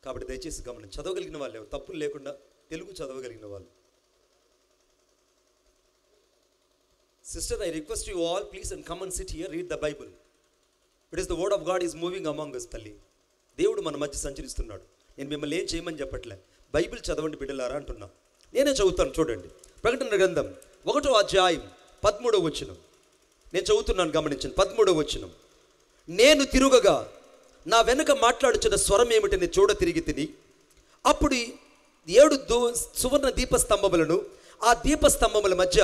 కాబట్టి దయచేసి గమనించి చదవగలిగిన వాళ్ళు, తప్పులు లేకుండా తెలుగు చదవగలిగిన వాళ్ళు. Sister, I request you all, please and come and sit here, read the Bible. It is the word of God is moving among us, తల్లి. దేవుడు మన మధ్య సంచరిస్తున్నాడు. నేను మిమ్మల్ని ఏం చేయమని చెప్పట్లే, బైబిల్ చదవండి బిడ్డలారా అంటున్నా. నేనే చదువుతాను, చూడండి. ప్రకటన గ్రంథం 1వ అధ్యాయం 13వ వచనం నేను చదువుతున్నాను, గమనించండి. 13వ వచనం. నేను తిరుగగా నా వెనుక మాట్లాడుచున్న స్వరం ఏమిటని చూడ తిరిగి తిని, అప్పుడు 7 సువర్ణ దీపస్తంభములను, ఆ దీపస్తంభముల మధ్య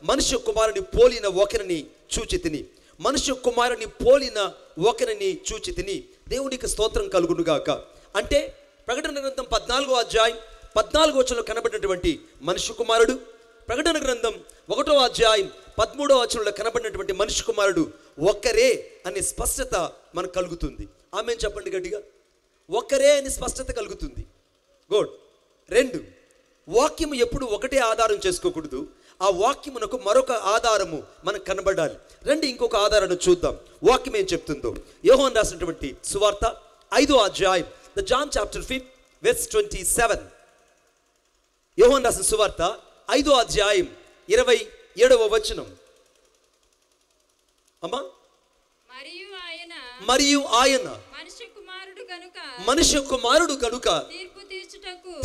మనుష్య కుమారుని పోలిన ఒకరిని చూచి తిని, మనుష్య కుమారుని పోలిన ఒకరిని చూచి తిని. దేవునికి స్తోత్రం కలుగునుగాక. అంటే ప్రకటన గ్రంథం 14వ అధ్యాయం 14వ వచనంలో కనబడినటువంటి మనుష్య కుమారుడు, ప్రకటన గ్రంథం 1వ అధ్యాయం 13వ వచనంలో కనబడినటువంటి మనుష్య కుమారుడు ఒక్కరే అనే స్పష్టత మనకు కలుగుతుంది. ఆమె చెప్పండి గట్టిగా, ఒక్కరే అని స్పష్టత కలుగుతుంది. గుడ్. 2, వాక్యము ఎప్పుడు ఒకటే ఆధారం చేసుకోకూడదు, ఆ వాక్యమునకు మరొక ఆధారము మనకు కనబడాలి. రండి ఇంకొక ఆధారాన్ని చూద్దాం, వాక్యం ఏం చెప్తుందో. యోహాను రాసినటువంటి సువార్త 5వ అధ్యాయం, ద జాన్ చాప్టర్ 5 verse 27. యోహాను రాసిన సువార్త 5వ అధ్యాయం 27వ వచనం. అమ్మా, మరియు ఆయన మనుష్య కుమారుడు కనుక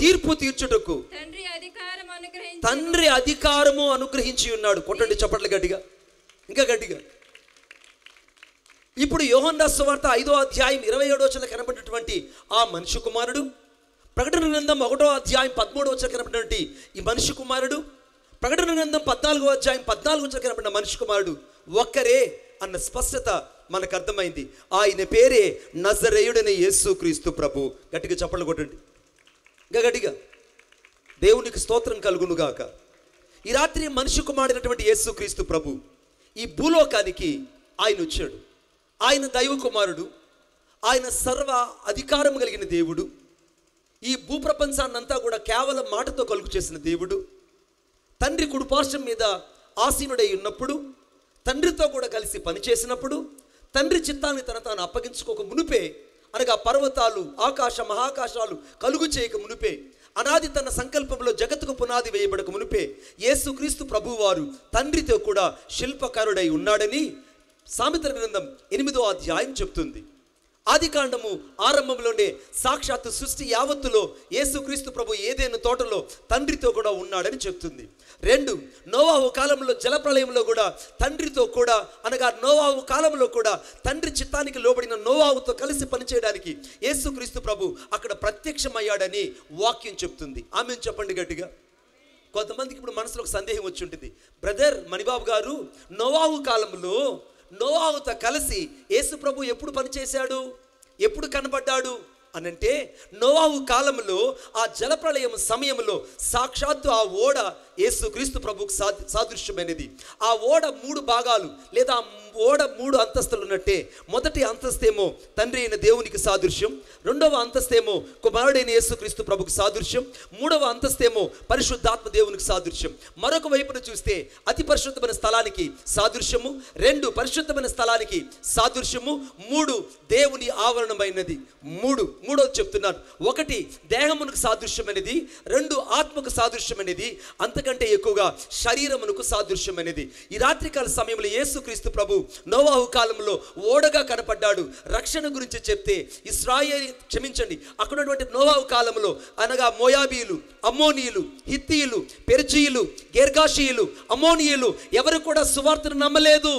తీర్పు తీర్చుటకు తండ్రి అధికారము అనుగ్రహించి ఉన్నాడు. కొట్టండి చప్పట్లు గట్టిగా, ఇంకా గట్టిగా. ఇప్పుడు యోహాను రాసిన సువార్త 5వ అధ్యాయం 27వ వచనంలో కనబడినటువంటి ఆ మనుష్య కుమారుడు, ప్రకటన గ్రంథం 1వ అధ్యాయం 13వ వచనంలో కనబడినటువంటి ఈ మనుష్య కుమారుడు, ప్రకటన గ్రంథం 14వ అధ్యాయం 14వ వచనంలో కనబడిన మనుష్య కుమారుడు ఒక్కరే అన్న స్పష్టత మనకు అర్థమైంది. ఆయన పేరే నజరేయుడైన యేసుక్రీస్తు ప్రభు. గట్టిగా చప్పట్లు కొట్టండి, ఇంకా గట్టిగా. దేవునికి స్తోత్రం కలుగునుగాక. ఈ రాత్రి మనిషి కుమారుడైనటువంటి యేసుక్రీస్తు ప్రభు ఈ భూలోకానికి ఆయన వచ్చాడు. ఆయన దైవ కుమారుడు, ఆయన సర్వ అధికారం కలిగిన దేవుడు. ఈ భూప్రపంచాన్నంతా కూడా కేవలం మాటతో కలుగు చేసిన దేవుడు. తండ్రి కుడిపార్శ్వం మీద ఆసీనుడై ఉన్నప్పుడు, తండ్రితో కూడా కలిసి పనిచేసినప్పుడు, తండ్రి చిత్తాన్ని తాను అప్పగించుకోక మునిపే, అనగా పర్వతాలు, ఆకాశ మహాకాశాలు కలుగు చేయక మునిపే, అనాది తన సంకల్పంలో జగత్తుకు పునాది వేయబడక మునిపే యేసుక్రీస్తు ప్రభువారు తండ్రితో కూడా శిల్పకారుడై ఉన్నాడని సామెతల గ్రంథం 8వ అధ్యాయం చెప్తుంది. ఆది కాండము ఆరంభంలోనే సాక్షాత్తు సృష్టి యావత్తులో యేసుక్రీస్తు ప్రభు ఏదైనా తోటలో తండ్రితో కూడా ఉన్నాడని చెప్తుంది. 2, నోవాహు కాలంలో జలప్రలయంలో కూడా తండ్రితో కూడా, అనగా నోవాహు కాలంలో కూడా తండ్రి చిత్తానికి లోబడిన నోవాహుతో కలిసి పనిచేయడానికి యేసుక్రీస్తు ప్రభు అక్కడ ప్రత్యక్షమయ్యాడని వాక్యం చెప్తుంది. ఆమెను చెప్పండి గట్టిగా. కొంతమందికి ఇప్పుడు మనసులో ఒక సందేహం వచ్చి ఉంటుంది, బ్రదర్ మణిబాబు గారు, నోవాహు కాలంలో నోవాహుతో కలిసి యేసు ప్రభు ఎప్పుడు పనిచేశాడు, ఎప్పుడు కనబడ్డాడు అనంటే, నోవాహు కాలంలో ఆ జలప్రలయం సమయంలో సాక్షాత్తు ఆ ఓడ యేసుక్రీస్తు ప్రభుకు సాదృశ్యమైనది. ఆ ఓడ 3 భాగాలు లేదా ఓడ 3 అంతస్తులు ఉన్నట్టే. మొదటి అంతస్తేమో తండ్రి అయిన దేవునికి సాదృశ్యం, 2వ అంతస్తేమో కుమారుడైన యేసుక్రీస్తు ప్రభుకు సాదృశ్యం, 3వ అంతస్తేమో పరిశుద్ధాత్మ దేవునికి సాదృశ్యం. మరొక వైపున చూస్తే అతి పరిశుద్ధమైన స్థలానికి సాదృశ్యము, 2 పరిశుద్ధమైన స్థలానికి సాదృశ్యము, 3 దేవుని ఆవరణమైనది. 3 చెప్తున్నాను. 1 దేహమునకు సాదృశ్యమైనది, 2 ఆత్మకు సాదృశ్యమైనది, అంతకంటే ఎక్కువగా శరీరమునకు సాదృశ్యమైనది. ఈ రాత్రికాల సమయంలో యేసుక్రీస్తు ప్రభు నోవాహు కాలంలో ఓడగా కనపడ్డాడు. రక్షణ గురించి చెప్తే అక్కడ ఉన్నటువంటి నోవాహు కాలంలో, అనగా మోయాబీయులు, అమ్మోనీయులు, హిత్తీయులు, పెర్జీయులు, గెర్గాషీయులు, అమ్మోనీయులు ఎవరు కూడా సువార్తను నమ్మలేదు.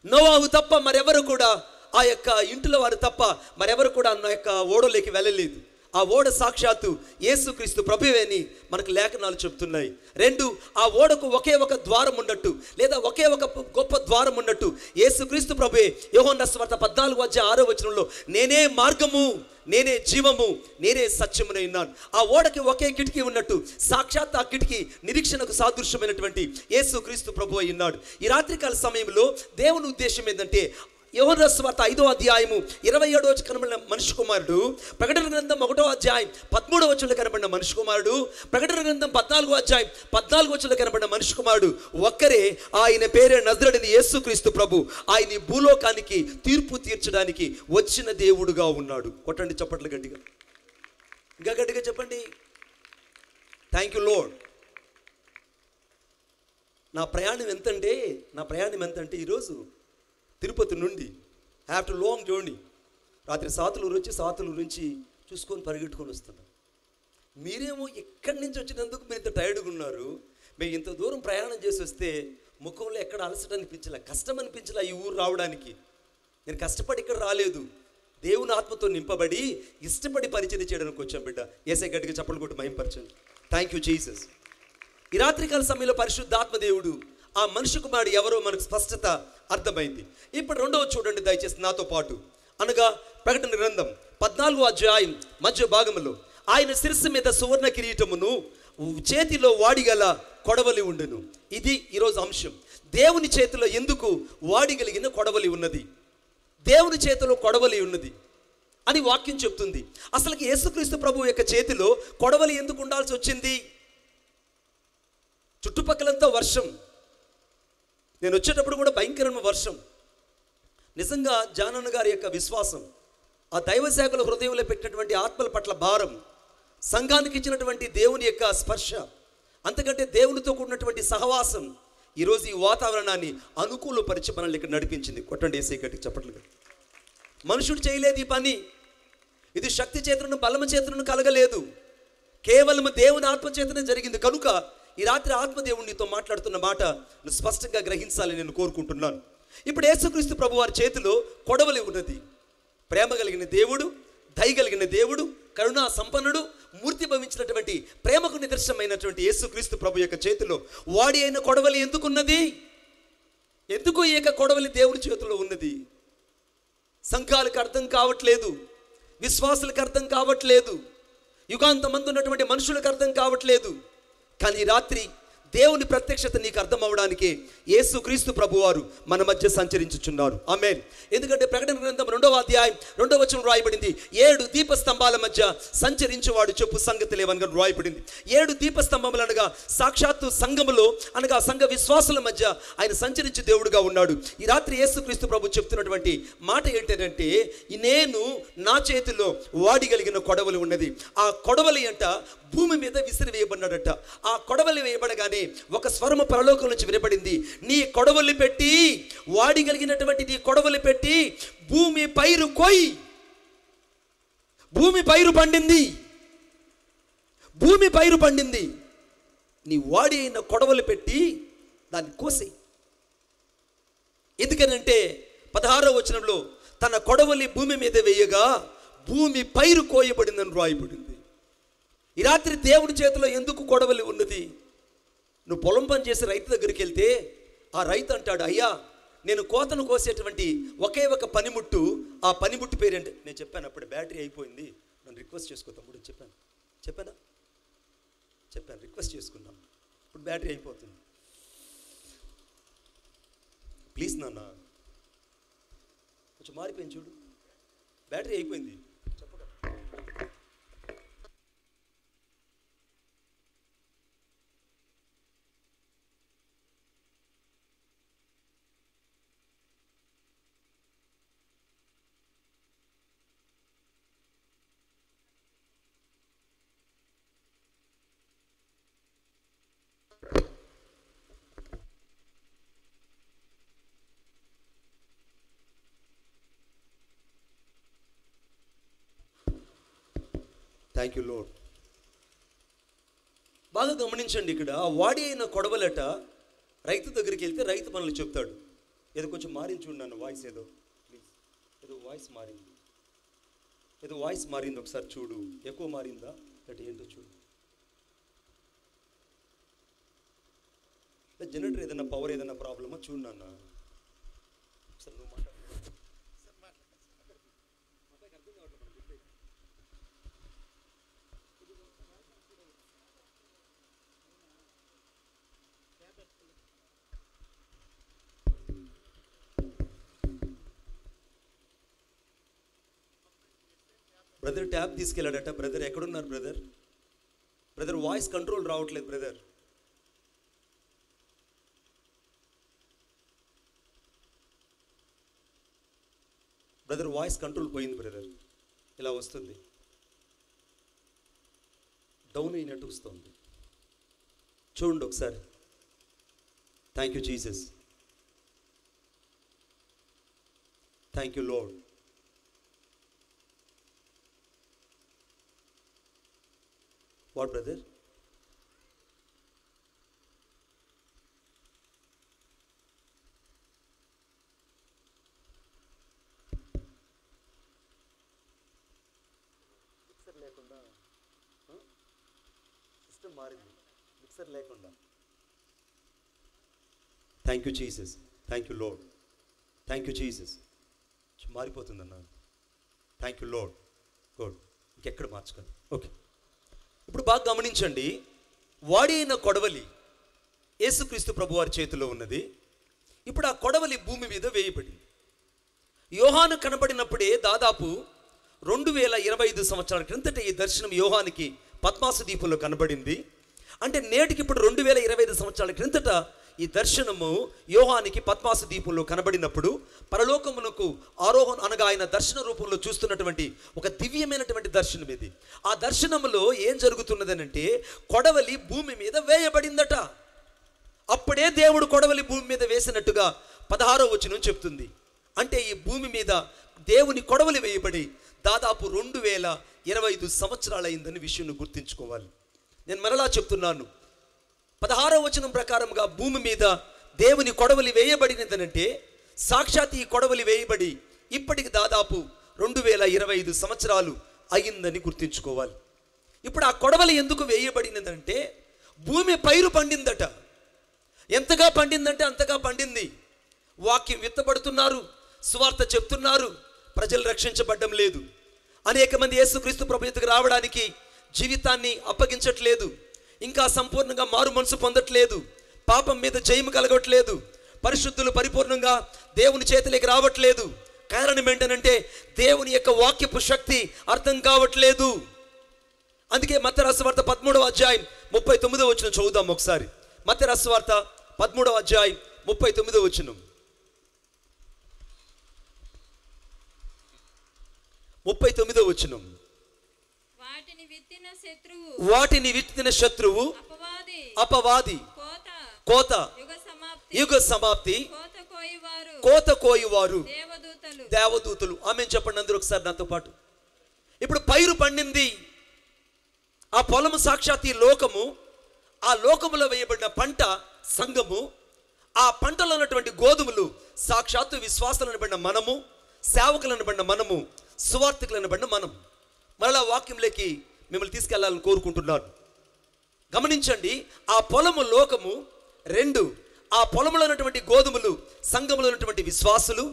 నోవాహు తప్ప మరెవరు కూడా, ఆ యొక్క ఇంటిలో వారు తప్ప మరెవరు కూడా ఆ యొక్క ఓడలోకి వెళ్ళలేదు. ఆ ఓడ సాక్షాత్తు యేసుక్రీస్తు ప్రభువే అని మనకు లేఖనాలు చెప్తున్నాయి. 2, ఆ ఓడకు ఒకే ఒక ద్వారం ఉన్నట్టు, లేదా ఒకే ఒక గొప్ప ద్వారం ఉన్నట్టు యేసుక్రీస్తు ప్రభువే యోహాను రాసిన సువార్త 14వ అధ్యాయం 6వ వచనంలో నేనే మార్గము, నేనే జీవము, నేనే సత్యమునై ఉన్నాను. ఆ ఓడకి ఒకే కిటికీ ఉన్నట్టు సాక్షాత్ ఆ కిటికీ నిరీక్షణకు సాదృశ్యమైనటువంటి యేసుక్రీస్తు ప్రభువు అయి ఉన్నాడు. ఈ రాత్రికాల సమయంలో దేవుని ఉద్దేశం ఏంటంటే, యోహాను రాసిన సువార్త 5వ అధ్యాయము 27వ వచనం కనబడిన మనిషి కుమారుడు, ప్రకటన గ్రంథం 1వ అధ్యాయం 13వ వచనంలో కనబడిన మనిషి కుమారుడు, ప్రకటన గ్రంథం 14వ అధ్యాయం 14వ వచనంలో కనబడిన మనిషి కుమారుడు ఒక్కరే. ఆయన పేరే నజరేయుడైన యేసుక్రీస్తు ప్రభు. ఆయన ఈ భూలోకానికి తీర్పు తీర్చడానికి వచ్చిన దేవుడుగా ఉన్నాడు. కొట్టండి చప్పట్లు గట్టిగా, ఇంకా గట్టిగా చెప్పండి. Thank you lord. నా ప్రయాణం ఎంతంటే ఈరోజు తిరుపతి నుండి ఆఫ్టర్ లాంగ్ జర్నీ రాత్రి సాతులూరు వచ్చి సాతులూరు నుంచి చూసుకొని పరిగెట్టుకొని వస్తున్నాను. మీరేమో ఎక్కడి నుంచి వచ్చినందుకు మీరు ఇంత టైర్డ్గా ఉన్నారు. మేము ఇంత దూరం ప్రయాణం చేసి వస్తే ముఖంలో ఎక్కడ అలసట అనిపించలే, కష్టం అనిపించలే. ఈ ఊరు రావడానికి నేను కష్టపడి ఇక్కడ రాలేదు, దేవుని ఆత్మతో నింపబడి ఇష్టపడి పరిచయం చేయడానికి వచ్చాం బిడ్డ. ఏసై గట్టిగా చప్పట్లు కొట్టి మహింపరచండి. Thank you Jesus. ఈ రాత్రికాల సమయంలో పరిశుద్ధాత్మ దేవుడు ఆ మనిషి కుమారుడు ఎవరో మనకు స్పష్టత అర్థమైంది. ఇప్పుడు రెండవ చూడండి దయచేసి నాతో పాటు. అనగా ప్రకటన గ్రంథం 14వ అధ్యాయం మధ్య భాగంలో ఆయన శిరస్సు మీద సువర్ణ కిరీటమును, చేతిలో వాడిగల కొడవలి ఉండెను. ఇది ఈరోజు అంశం. దేవుని చేతిలో ఎందుకు వాడిగలిగిన కొడవలి ఉన్నది, దేవుని చేతిలో కొడవలి ఉన్నది అని వాక్యం చెప్తుంది. అసలుకి యేసుక్రీస్తు ప్రభువు యొక్క చేతిలో కొడవలి ఎందుకు ఉండాల్సి వచ్చింది? చుట్టుపక్కలంతా వర్షం, నేను వచ్చేటప్పుడు కూడా భయంకరమైన వర్షం. నిజంగా జానన్న గారి యొక్క విశ్వాసం, ఆ దైవ శాఖల హృదయంలో పెట్టినటువంటి ఆత్మల పట్ల భారం, సంఘానికి ఇచ్చినటువంటి దేవుని యొక్క స్పర్శ, అంతకంటే దేవునితో కూడినటువంటి సహవాసం ఈరోజు ఈ వాతావరణాన్ని అనుకూలపరిచి మనల్ని ఇక్కడ నడిపించింది. కొట్టండి ఏసై గట్టిగా చప్పట్లు. మనుషుడు చేయలేదు ఈ పని. ఇది శక్తి చేతను బలము చేతను కలగలేదు, కేవలం దేవుని ఆత్మ చేతనే జరిగింది. కనుక ఈ రాత్రి ఆత్మదేవుడు నీతో మాట్లాడుతున్న మాట నువ్వు స్పష్టంగా గ్రహించాలని నేను కోరుకుంటున్నాను. ఇప్పుడు యేసుక్రీస్తు ప్రభు వారి చేతిలో కొడవలి ఉన్నది. ప్రేమ కలిగిన దేవుడు, దయ కలిగిన దేవుడు, కరుణా సంపన్నుడు, మూర్తి భవించినటువంటి ప్రేమకు నిదర్శనమైనటువంటి యేసుక్రీస్తు ప్రభు యొక్క చేతిలో వాడి అయిన కొడవలి ఎందుకున్నది? ఎందుకు ఈ యొక్క కొడవలి దేవుడి చేతిలో ఉన్నది? సంఘాలకు అర్థం కావట్లేదు, విశ్వాసులకు అర్థం కావట్లేదు, యుగాంతమందు ఉన్నటువంటి మనుషులకు అర్థం కావట్లేదు. కానీ రాత్రి దేవుని ప్రత్యక్షత నీకు అర్థం అవడానికి యేసుక్రీస్తు ప్రభువారు మన మధ్య సంచరించుచున్నారు. ఆమేన్. ఎందుకంటే ప్రకటన గ్రంథం 2వ అధ్యాయం 2వ వచనం రాయబడింది, 7 దీపస్తంభాల మధ్య సంచరించేవాడు చెప్పు సంగతి లేవనగా రాయబడింది. 7 దీపస్తంభములు అనగా సాక్షాత్తు సంఘములో అనగా సంఘ విశ్వాసుల మధ్య ఆయన సంచరించే దేవుడుగా ఉన్నాడు. ఈ రాత్రి యేసుక్రీస్తు ప్రభు చెప్తున్నటువంటి మాట ఏంటంటే, నేను నా చేతిలో వాడిగలిగిన కొడవలి ఉన్నది. ఆ కొడవలి అంట భూమి మీద విసిరి వేయబడినాడట. ఆ కొడవలి వేయబడగానే ఒక స్వరము పరలోకం నుంచి వినపడింది, నీ కొడవలి పెట్టి, వాడిగలిగినటువంటి నీ కొడవలి పెట్టి భూమి పైరు కోయి. భూమి పైరు పండింది, భూమి పైరు పండింది. నీ వాడి అయిన కొడవలి పెట్టి దాన్ని కోసి. ఎందుకనంటే 16వ వచనంలో తన కొడవలి భూమి మీద వేయగా భూమి పైరు కోయబడిందని రాయబడింది. ఈ రాత్రి దేవుడి చేతిలో ఎందుకు కొడవలి ఉన్నది? నువ్వు పొలం పని చేసి రైతు దగ్గరికి వెళ్తే ఆ రైతు అంటాడు, అయ్యా నేను కోతను కోసేటువంటి ఒకే ఒక పనిముట్టు, ఆ పనిముట్టు పేరేంటి? నేను చెప్పాను అప్పుడు బ్యాటరీ అయిపోయింది, నన్ను రిక్వెస్ట్ చేసుకో తమ్ముడు. చెప్పానా రిక్వెస్ట్ చేసుకున్నాం, ఇప్పుడు బ్యాటరీ అయిపోతుంది, ప్లీజ్ నాన్న కొంచెం మారిపోయింది చూడు, బ్యాటరీ అయిపోయింది. Thank you lord. బాగా గమనించండి, ఇక్కడ వాడి అయిన కొడవలట రైతు దగ్గరికి వెళ్తే రైతు మనల్ని చెప్తాడు. ఏదో కొంచెం మారింది చూడు నన్ను వాయిస్, ఏదో ప్లీజ్, ఏదో వాయిస్ మారింది ఒకసారి చూడు, ఎక్కువ మారిందా అంటే ఏంటో చూడు. జనరేటర్ ఏదైనా పవర్ ఏదైనా ప్రాబ్లమా చూడు నాన్న ఒకసారి. నువ్వు మాట్లాడు. బ్రదర్ ట్యాబ్ తీసుకెళ్ళాడట. బ్రదర్ ఎక్కడున్నారు బ్రదర్? బ్రదర్ వాయిస్ కంట్రోల్ రావట్లేదు బ్రదర్. బ్రదర్ వాయిస్ కంట్రోల్ పోయింది బ్రదర్. ఇలా వస్తుంది, డౌన్ అయినట్టు వస్తుంది. చూడండి ఒకసారి. Thank you Jesus, thank you Lord. What brother? Mixer లేకుండా సిస్టమ్ మారింది, మిక్సర్ లేకుండా. Thank you Jesus, thank you Lord, thank you Jesus. మారిపోతుందన్న. Thank you Lord. గుడ్. ఇంకెక్కడ మార్చుకోండి. ఓకే, ఇప్పుడు బాగా గమనించండి. వాడి అయిన కొడవలి యేసుక్రీస్తు ప్రభువారి చేతిలో ఉన్నది. ఇప్పుడు ఆ కొడవలి భూమి మీద వేయబడింది. యోహాను కనబడినప్పుడే దాదాపు 2025 సంవత్సరాల క్రిందట ఈ దర్శనం యోహానికి పద్మాసు దీపంలో కనబడింది. అంటే నేటికి ఇప్పుడు 2025 సంవత్సరాల క్రిందట ఈ దర్శనము యోహానికి పద్మాసు దీపంలో కనబడినప్పుడు పరలోకమునకు ఆరోహణ అనగా ఆయన దర్శన రూపంలో చూస్తున్నటువంటి ఒక దివ్యమైనటువంటి దర్శనం ఇది. ఆ దర్శనములో ఏం జరుగుతున్నదనంటే కొడవలి భూమి మీద వేయబడిందట. అప్పుడే దేవుడు కొడవలి భూమి మీద వేసినట్టుగా 16వ వచనం చెప్తుంది. అంటే ఈ భూమి మీద దేవుని కొడవలి వేయబడి దాదాపు 2025 సంవత్సరాలు అయిందని విషయం గుర్తుంచుకోవాలి. నేను మరలా చెప్తున్నాను, 16వ వచనం ప్రకారంగా భూమి మీద దేవుని కొడవలి వేయబడినదనంటే సాక్షాత్ ఈ కొడవలి వేయబడి ఇప్పటికి దాదాపు 2025 సంవత్సరాలు అయిందని గుర్తుంచుకోవాలి. ఇప్పుడు ఆ కొడవలి ఎందుకు వేయబడినదంటే భూమి పైరు పండిందట. ఎంతగా పండిందంటే అంతగా పండింది. వాక్యం విత్తబడుతున్నారు, సువార్త చెప్తున్నారు, ప్రజలు రక్షించబడ్డం లేదు. అనేక మంది యేసుక్రీస్తు ప్రభు ఎదుగుకు రావడానికి జీవితాన్ని అప్పగించట్లేదు, ఇంకా సంపూర్ణంగా మారు మనసు పొందట్లేదు, పాపం మీద జయము కలగట్లేదు, పరిశుద్ధులు పరిపూర్ణంగా దేవుని చేతిలోకి రావట్లేదు. కారణం ఏంటనంటే దేవుని యొక్క వాక్యపు శక్తి అర్థం కావట్లేదు. అందుకే మత్తయి రాసిన వార్త 13వ అధ్యాయం 39వ వచనం చదువుదాం ఒకసారి. మత్తయి రాసిన వార్త 13వ అధ్యాయం 39వ వచనం. 39వ వచనం. వాటిని విత్తిన శత్రువు అపవాది, కోత, యుగ సమాప్తి, కోత కోయువారు దేవదూతలు. ఆమేన్ చెప్పండి అందరూ ఒకసారి నాతో పాటు. ఇప్పుడు పైరు పండింది, ఆ పొలము సాక్షాత్ ఈ లోకము, ఆ లోకములో వేయబడిన పంట సంఘము, ఆ పంటలో ఉన్నటువంటి గోధుమలు సాక్షాత్తు విశ్వాసాలు అనబడిన మనము, సేవకులు అనబడిన మనము, సువార్థికులు అనబడిన మనం. మరలా వాక్యంలోకి మిమ్మల్ని తీసుకెళ్లాలని కోరుకుంటున్నాను. గమనించండి, ఆ పొలము లోకము, 2 ఆ పొలంలో ఉన్నటువంటి గోధుమలు సంఘములో ఉన్నటువంటి విశ్వాసులు,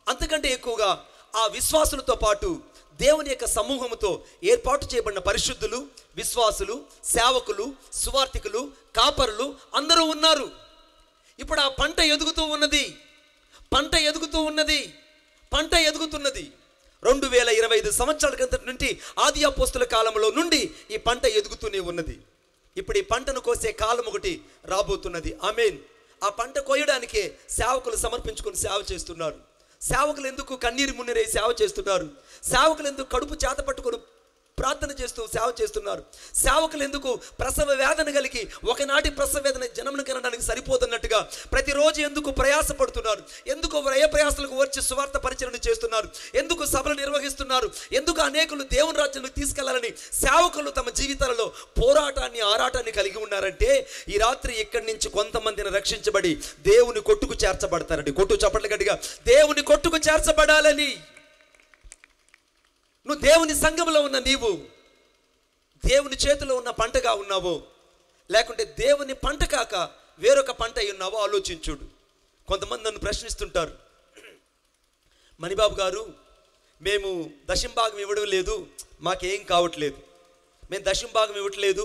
అంతకంటే ఎక్కువగా ఆ విశ్వాసులతో పాటు దేవుని యొక్క సమూహముతో ఏర్పాటు చేయబడిన పరిశుద్ధులు, విశ్వాసులు, సేవకులు, సువార్థికులు, కాపరులు అందరూ ఉన్నారు. ఇప్పుడు ఆ పంట ఎదుగుతూ ఉన్నది, పంట ఎదుగుతూ ఉన్నది, పంట ఎదుగుతున్నది. 2025 సంవత్సరాల క్రితం నుండి ఆది అపోస్తుల కాలంలో నుండి ఈ పంట ఎదుగుతూనే ఉన్నది. ఇప్పుడు ఈ పంటను కోసే కాలం ఒకటి రాబోతున్నది. ఆమేన్. ఆ పంట కోయడానికే సేవకులు సమర్పించుకొని సేవ చేస్తున్నారు. సేవకులు ఎందుకు కన్నీరు మున్నీరై సేవ చేస్తున్నారు? సేవకులు ఎందుకు కడుపు చేత పట్టుకొని ప్రార్థన చేస్తూ సేవ చేస్తున్నారు? సేవకులు ఎందుకు ప్రసవ వేదన కలిగి ఒకనాటి ప్రసవ వేదన జనమును కనడానికి సరిపోతున్నట్టుగా ప్రతిరోజు ఎందుకు ప్రయాసపడుతున్నారు? ఎందుకు వ్యయ ప్రయాసలకు వచ్చి సువార్త పరిచరణ చేస్తున్నారు? ఎందుకు సభలు నిర్వహిస్తున్నారు? ఎందుకు అనేకులు దేవుని రాజ్యానికి తీసుకెళ్లాలని సేవకులు తమ జీవితాలలో పోరాటాన్ని, ఆరాటాన్ని కలిగి ఉన్నారంటే ఈ రాత్రి ఇక్కడి నుంచి కొంతమందిని రక్షించబడి దేవుని కొట్టుకు చేర్చబడతారండి. కొట్టు చప్పట్లు గట్టిగా, దేవుని కొట్టుకు చేర్చబడాలని. నువ్వు దేవుని సంఘంలో ఉన్న నీవు దేవుని చేతిలో ఉన్న పంటగా ఉన్నావో, లేకుంటే దేవుని పంట కాక వేరొక పంట అయి ఉన్నావో ఆలోచించుడు. కొంతమంది నన్ను ప్రశ్నిస్తుంటారు, మణిబాబు గారు మేము దశంభాగం ఇవ్వడం లేదు, మాకేం కావట్లేదు, మేము దశంభాగం ఇవ్వట్లేదు,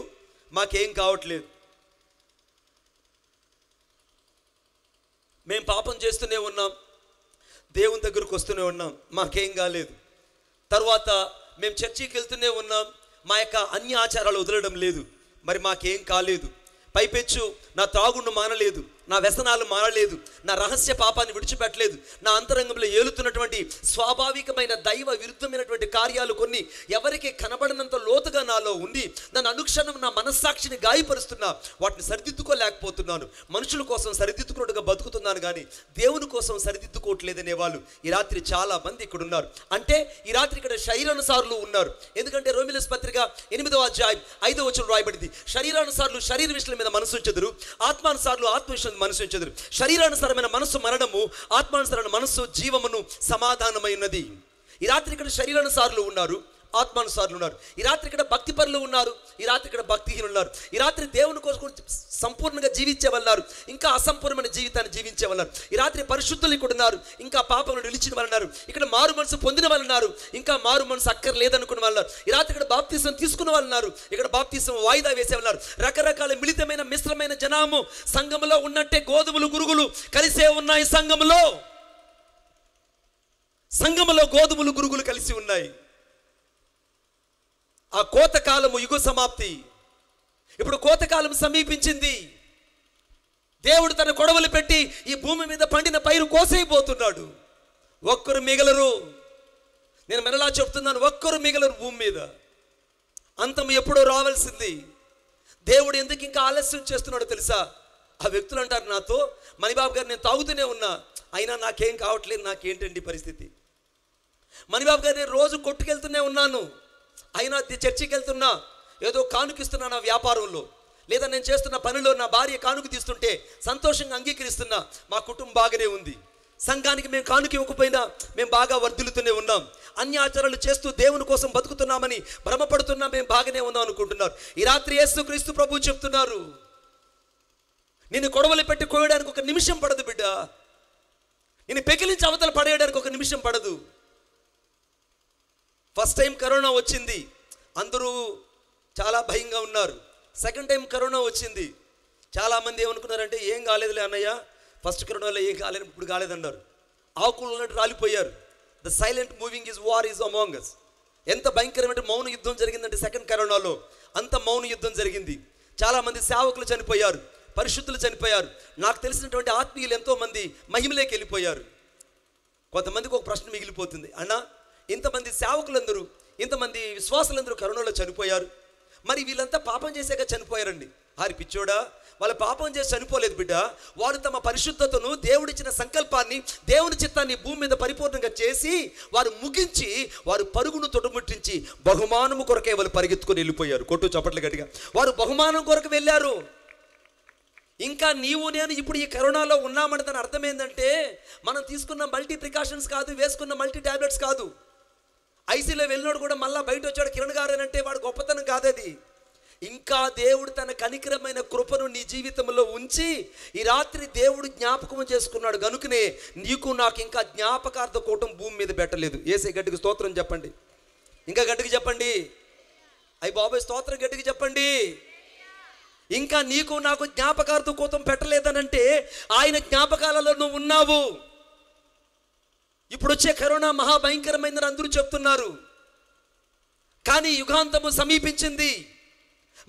మాకేం కావట్లేదు, మేము పాపం చేస్తూనే ఉన్నాం, దేవుని దగ్గరకు వస్తూనే ఉన్నాం, మాకేం కాలేదు. తర్వాత మేము చర్చికి వెళ్తూనే ఉన్నాం, మా యొక్క అన్ని ఆచారాలు వదలడం లేదు, మరి మాకేం కాలేదు. పైపెచ్చు నా త్రాగుండు మానలేదు, నా వ్యసనాలు మానలేదు, నా రహస్య పాపాన్ని విడిచిపెట్టలేదు, నా అంతరంగంలో ఏలుతున్నటువంటి స్వాభావికమైన దైవ విరుద్ధమైనటువంటి కార్యాలు కొన్ని ఎవరికి కనబడినంత లోతుగా నాలో ఉండి నన్ను అనుక్షణం నా మనస్సాక్షిని గాయపరుస్తున్నా, వాటిని సరిదిద్దుకోలేకపోతున్నాను. మనుషుల కోసం సరిదిద్దుకున్నట్టుగా బతుకుతున్నాను కానీ దేవుని కోసం సరిదిద్దుకోవట్లేదనే వాళ్ళు ఈ రాత్రి చాలా మంది ఇక్కడ ఉన్నారు. అంటే ఈ రాత్రి ఇక్కడ శరీరానుసారులు ఉన్నారు. ఎందుకంటే రోమిలియస్ పత్రిక 8వ అధ్యాయం 5వ వచనం రాయబడింది, శరీరానుసారులు శరీర విషయాల మీద మనసు ఉంచెదరు, ఆత్మానుసారులు ఆత్మ విషయం మనసు ఉంచెదరు. శరీరానుసారమైన మనస్సు మరణము, ఆత్మానుసారమైన మనస్సు జీవమును సమాధానమైనది. ఈ రాత్రి ఇక్కడ శరీరానుసారులు ఉన్నారు, ఆత్మానుసారులు ఉన్నారు. ఈ రాత్రి ఇక్కడ భక్తి పరులు ఉన్నారు, ఈ రాత్రి ఇక్కడ భక్తిహీనులు ఉన్నారు. ఈ రాత్రి దేవుని కోసం సంపూర్ణంగా జీవించేవాళ్ళు, ఇంకా అసంపూర్ణమైన జీవితాన్ని జీవించేవాళ్ళు. ఈ రాత్రి పరిశుద్ధులు ఇక్కడ ఉన్నారు, ఇంకా పాపంలో నిలిచిన వాళ్ళు ఉన్నారు. ఇక్కడ మారు మనసు పొందిన వాళ్ళు ఉన్నారు, ఇంకా మారు మనసు అక్కర్లేదనుకున్న వాళ్ళు ఉన్నారు. ఈ రాత్రి ఇక్కడ బాప్తిసం తీసుకున్న వాళ్ళు ఉన్నారు, ఇక్కడ బాప్తిసం వాయిదా వేసేవాళ్ళు. రకరకాల మిళితమైన మిశ్రమైన జనాము సంఘములో ఉన్నట్టే గోధుమలు గురుగులు కలిసే ఉన్నాయి. సంఘములో గోధుమలు గురుగులు కలిసి ఉన్నాయి. ఆ కోతకాలము యుగ సమాప్తి. ఇప్పుడు కోతకాలం సమీపించింది. దేవుడు తన కొడవలు పెట్టి ఈ భూమి మీద పండిన పైరు కోసేయబోతున్నాడు. ఒక్కరు మిగలరు. నేను మరలా చెప్తున్నాను, ఒక్కరు మిగలరు భూమి మీద. అంతం ఎప్పుడో రావాల్సింది. దేవుడు ఎందుకు ఇంకా ఆలస్యం చేస్తున్నాడో తెలుసా? ఆ వ్యక్తులు అంటారు నాతో, మణిబాబు గారు నేను తాగుతూనే ఉన్నా, అయినా నాకేం కావట్లేదు, నాకేంటండి పరిస్థితి? మణిబాబు గారు నేను రోజు కొట్టుకెళ్తూనే ఉన్నాను, అయినా చర్చికి వెళ్తున్నా, ఏదో కానుకిస్తున్నా నా వ్యాపారంలో, లేదా నేను చేస్తున్న పనిలో నా భార్య కానుక తీస్తుంటే సంతోషంగా అంగీకరిస్తున్నా, మా కుటుంబం బాగానే ఉంది. సంఘానికి మేము కానుక ఇవ్వకపోయినా మేము బాగా వర్ధిల్లుతూనే ఉన్నాం. అన్ని ఆచారాలు చేస్తూ దేవుని కోసం బతుకుతున్నామని భ్రమపడుతున్నా మేము బాగానే ఉన్నాం అనుకుంటున్నారు. ఈ రాత్రి యేసుక్రీస్తు ప్రభువు చెప్తున్నారు, నిన్ను కొడవలి పెట్టి కోయడానికి ఒక నిమిషం పడదు బిడ్డ, నిన్ను పెకిలించి అవతల పడేయడానికి ఒక నిమిషం పడదు. ఫస్ట్ టైం కరోనా వచ్చింది, అందరూ చాలా భయంగా ఉన్నారు. సెకండ్ టైం కరోనా వచ్చింది, చాలామంది ఏమనుకున్నారంటే ఏం కాలేదులే అన్నయ్య, ఫస్ట్ కరోనాలో ఏం కాలేదు, ఇప్పుడు కాలేదన్నారు. ఆకులు ఉన్నట్టు రాలిపోయారు. The silent moving is war is among us. ఎంత భయంకరమైన మౌన యుద్ధం జరిగిందంటే సెకండ్ కరోనాలో అంత మౌన యుద్ధం జరిగింది. చాలామంది సేవకులు చనిపోయారు, పరిశుద్ధులు చనిపోయారు. నాకు తెలిసినటువంటి ఆత్మీయులు ఎంతోమంది మహిమలోకి వెళ్ళిపోయారు. కొంతమందికి ఒక ప్రశ్న మిగిలిపోతుంది, అన్నా ఇంతమంది సేవకులందరూ, ఇంతమంది విశ్వాసులందరూ కరోనాలో చనిపోయారు, మరి వీళ్ళంతా పాపం చేసాక చనిపోయారండి. ఆరి పిచ్చోడా, వాళ్ళ పాపం చేసి చనిపోలేదు బిడ్డ. వారు తమ పరిశుద్ధతను, దేవుడిచ్చిన సంకల్పాన్ని, దేవుని చిత్తాన్ని భూమి మీద పరిపూర్ణంగా చేసి వారు ముగించి వారు పరుగును తొడముట్టించి బహుమానము కొరకే వాళ్ళు పరిగెత్తుకొని వెళ్ళిపోయారు. కొట్టు చప్పట్లు గట్టిగా. వారు బహుమానం కొరకు వెళ్ళారు. ఇంకా నీవు నేను ఇప్పుడు ఈ కరోనాలో ఉన్నామంటే దాని అర్థం ఏంటంటే మనం తీసుకున్న మల్టీ ప్రికాషన్స్ కాదు, వేసుకున్న మల్టీ టాబ్లెట్స్ కాదు. ఐసీలో వెళ్ళినోడు కూడా మళ్ళీ బయట వచ్చాడు కిరణ్ గారు అని అంటే వాడు గొప్పతనం కాదది. ఇంకా దేవుడు తన కనికరమైన కృపను నీ జీవితంలో ఉంచి ఈ రాత్రి దేవుడు జ్ఞాపకం చేసుకున్నాడు కనుకనే నీకు నాకు ఇంకా జ్ఞాపకార్థ కూటం భూమి మీద పెట్టలేదు. ఏసై గట్టికి స్తోత్రం చెప్పండి, ఇంకా గట్టికి చెప్పండి. అయ్యి బాబాయ్ స్తోత్రం గట్టికి చెప్పండి. ఇంకా నీకు నాకు జ్ఞాపకార్థ కూటం పెట్టలేదనంటే ఆయన జ్ఞాపకాలలో నువ్వు ఉన్నావు. ఇప్పుడు వచ్చే కరోనా మహాభయంకరమైందని అందరూ చెప్తున్నారు, కానీ యుగాంతము సమీపించింది.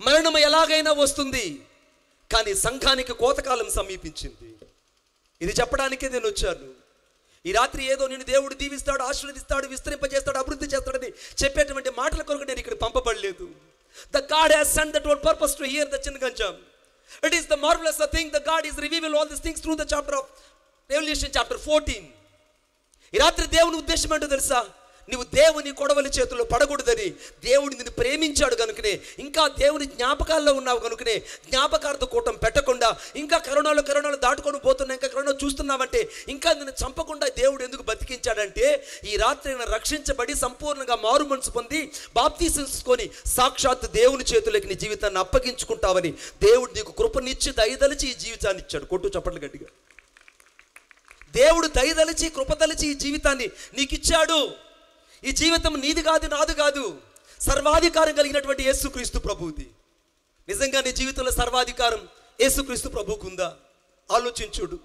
మరణము ఎలాగైనా వస్తుంది, కానీ సంఘానికి కోతకాలం సమీపించింది. ఇది చెప్పడానికే నేను వచ్చాను. ఈ రాత్రి ఏదో నేను దేవుడు దీవిస్తాడు, ఆశీర్వదిస్తాడు, విస్తరింపజేస్తాడు, అభివృద్ధి చేస్తాడని చెప్పేటువంటి మాటల కొరకు నేను ఇక్కడ పంపబడలేదు. The God has sent that one purpose to hear the Chinganjam. It is the marvelous thing that God is revealing all these things through the chapter of Revelation chapter 14. ఈ రాత్రి దేవుని ఉద్దేశం ఏంటో తెలుసా? నువ్వు దేవుని కొడవలి చేతుల్లో పడకూడదని దేవుడు నిన్ను ప్రేమించాడు కనుకనే, ఇంకా దేవుని జ్ఞాపకాల్లో ఉన్నావు కనుకనే జ్ఞాపకార్థ కూటం పెట్టకుండా ఇంకా కరోనాలో దాటుకొని పోతున్నా, ఇంకా కరోనా చూస్తున్నావంటే ఇంకా నిన్ను చంపకుండా దేవుడు ఎందుకు బతికించాడంటే ఈ రాత్రి రక్షించబడి సంపూర్ణంగా మారు మనసు పొంది బాప్తిస్మం సాక్షాత్ దేవుని చేతులకి నీ జీవితాన్ని అప్పగించుకుంటావని దేవుడు నీకు కృపనిచ్చి దయదలిచి ఈ జీవితాన్ని ఇచ్చాడు. కొట్టు చప్పట్లు గట్టిగా. దేవుడు దయదలిచి కృపదలిచి ఈ జీవితాన్ని నీకు ఇచ్చాడు. ఈ జీవితం నీది కాదు, నాది కాదు, సర్వాధికారం కలిగినటువంటి యేసుక్రీస్తు ప్రభువుది. నిజంగా నీ జీవితంలో సర్వాధికారం యేసుక్రీస్తు ప్రభువుకు ఉందా? ఆలోచించుడు.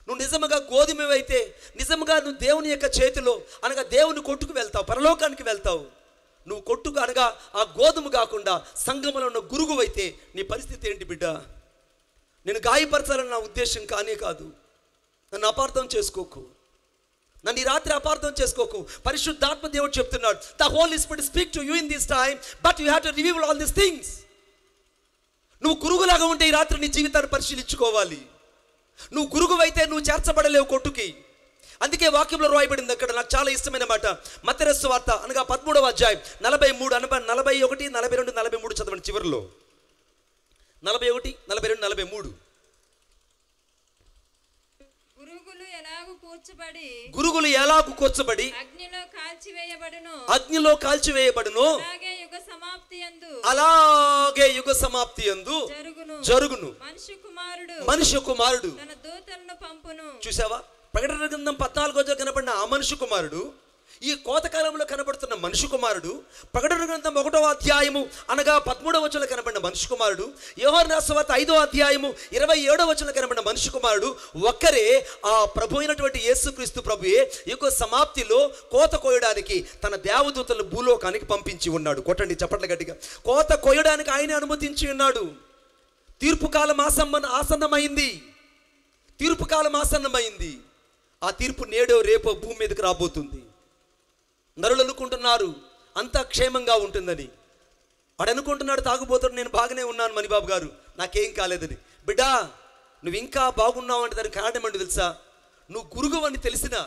నువ్వు నిజముగా గోధుమవైతే నిజముగా నువ్వు దేవుని యొక్క చేతిలో అనగా దేవుని కొట్టుకు వెళ్తావు, పరలోకానికి వెళ్తావు. నువ్వు కొట్టుకు అనగా ఆ గోధుమ కాకుండా సంఘములో ఉన్న గురువు అయితే నీ పరిస్థితి ఏంటి బిడ్డ? నేను గాయపరచాలని నా ఉద్దేశం కానే కాదు. నన్ను అపార్థం చేసుకోకు, నన్ను ఈ రాత్రి అపార్థం చేసుకోకు. పరిశుద్ధాత్మ దేవుడు చెప్తున్నాడు, the holy spirit speak to you in this time, but you have to reveal all these things. నువ్వు గురుగులాగా ఉంటే ఈ రాత్రి నీ జీవితాన్ని పరిశీలించుకోవాలి. నువ్వు గురువు అయితే నువ్వు చేర్చబడలేవు కొట్టుకి. అందుకే వాక్యంలో రాయబడింది అక్కడ, నాకు చాలా ఇష్టమైన మాట. మత్తయి సువార్త అనగా 13వ అధ్యాయం 43, 41, 42, 43 చదవండి. చివరిలో 41, 42, 43. గురుగులు ఎలాగు కూర్చబడి అగ్నిలో కాల్చివేయబడును, అలాగే యుగ సమాప్తి యందు జరుగును. మనుష్య కుమారుడు చూసావా? ప్రకటన గ్రంథం 14 కనబడిన ఆ మనుష్య కుమారుడు, ఈ కోతకాలంలో కనబడుతున్న మనుష్య కుమారుడు, ప్రకటన గ్రంథం 1వ అధ్యాయము అనగా 13వ వచనంలో కనబడిన మనుష్య కుమారుడు, యోహాను సువార్త 5వ అధ్యాయము 27వ వచనంలో కనబడిన మనుష్య కుమారుడు ఒక్కరే. ఆ ప్రభు అయినటువంటి యేసుక్రీస్తు ప్రభుయే యుగ సమాప్తిలో కోత కోయడానికి తన దేవదూతలను భూలోకానికి పంపించి ఉన్నాడు. కొట్టండి చప్పట్ల గట్టిగా. కోత కోయడానికి ఆయనే అనుమతించి ఉన్నాడు. తీర్పు కాలం ఆసన్నమైంది. తీర్పు కాలం ఆసన్నమైంది. ఆ తీర్పు నేడో రేపో భూమి మీదకి రాబోతుంది. నరులు అనుకుంటున్నారు అంతా క్షేమంగా ఉంటుందని. వాడు అనుకుంటున్నాడు తాగుబోతాడు, నేను బాగానే ఉన్నాను మణిబాబు గారు, నాకేం కాలేదని. బిడ్డా, నువ్వు ఇంకా బాగున్నావు అంటే దానికి కారణం ఏంటో తెలుసా? నువ్వు గురుగు అని తెలిసినా,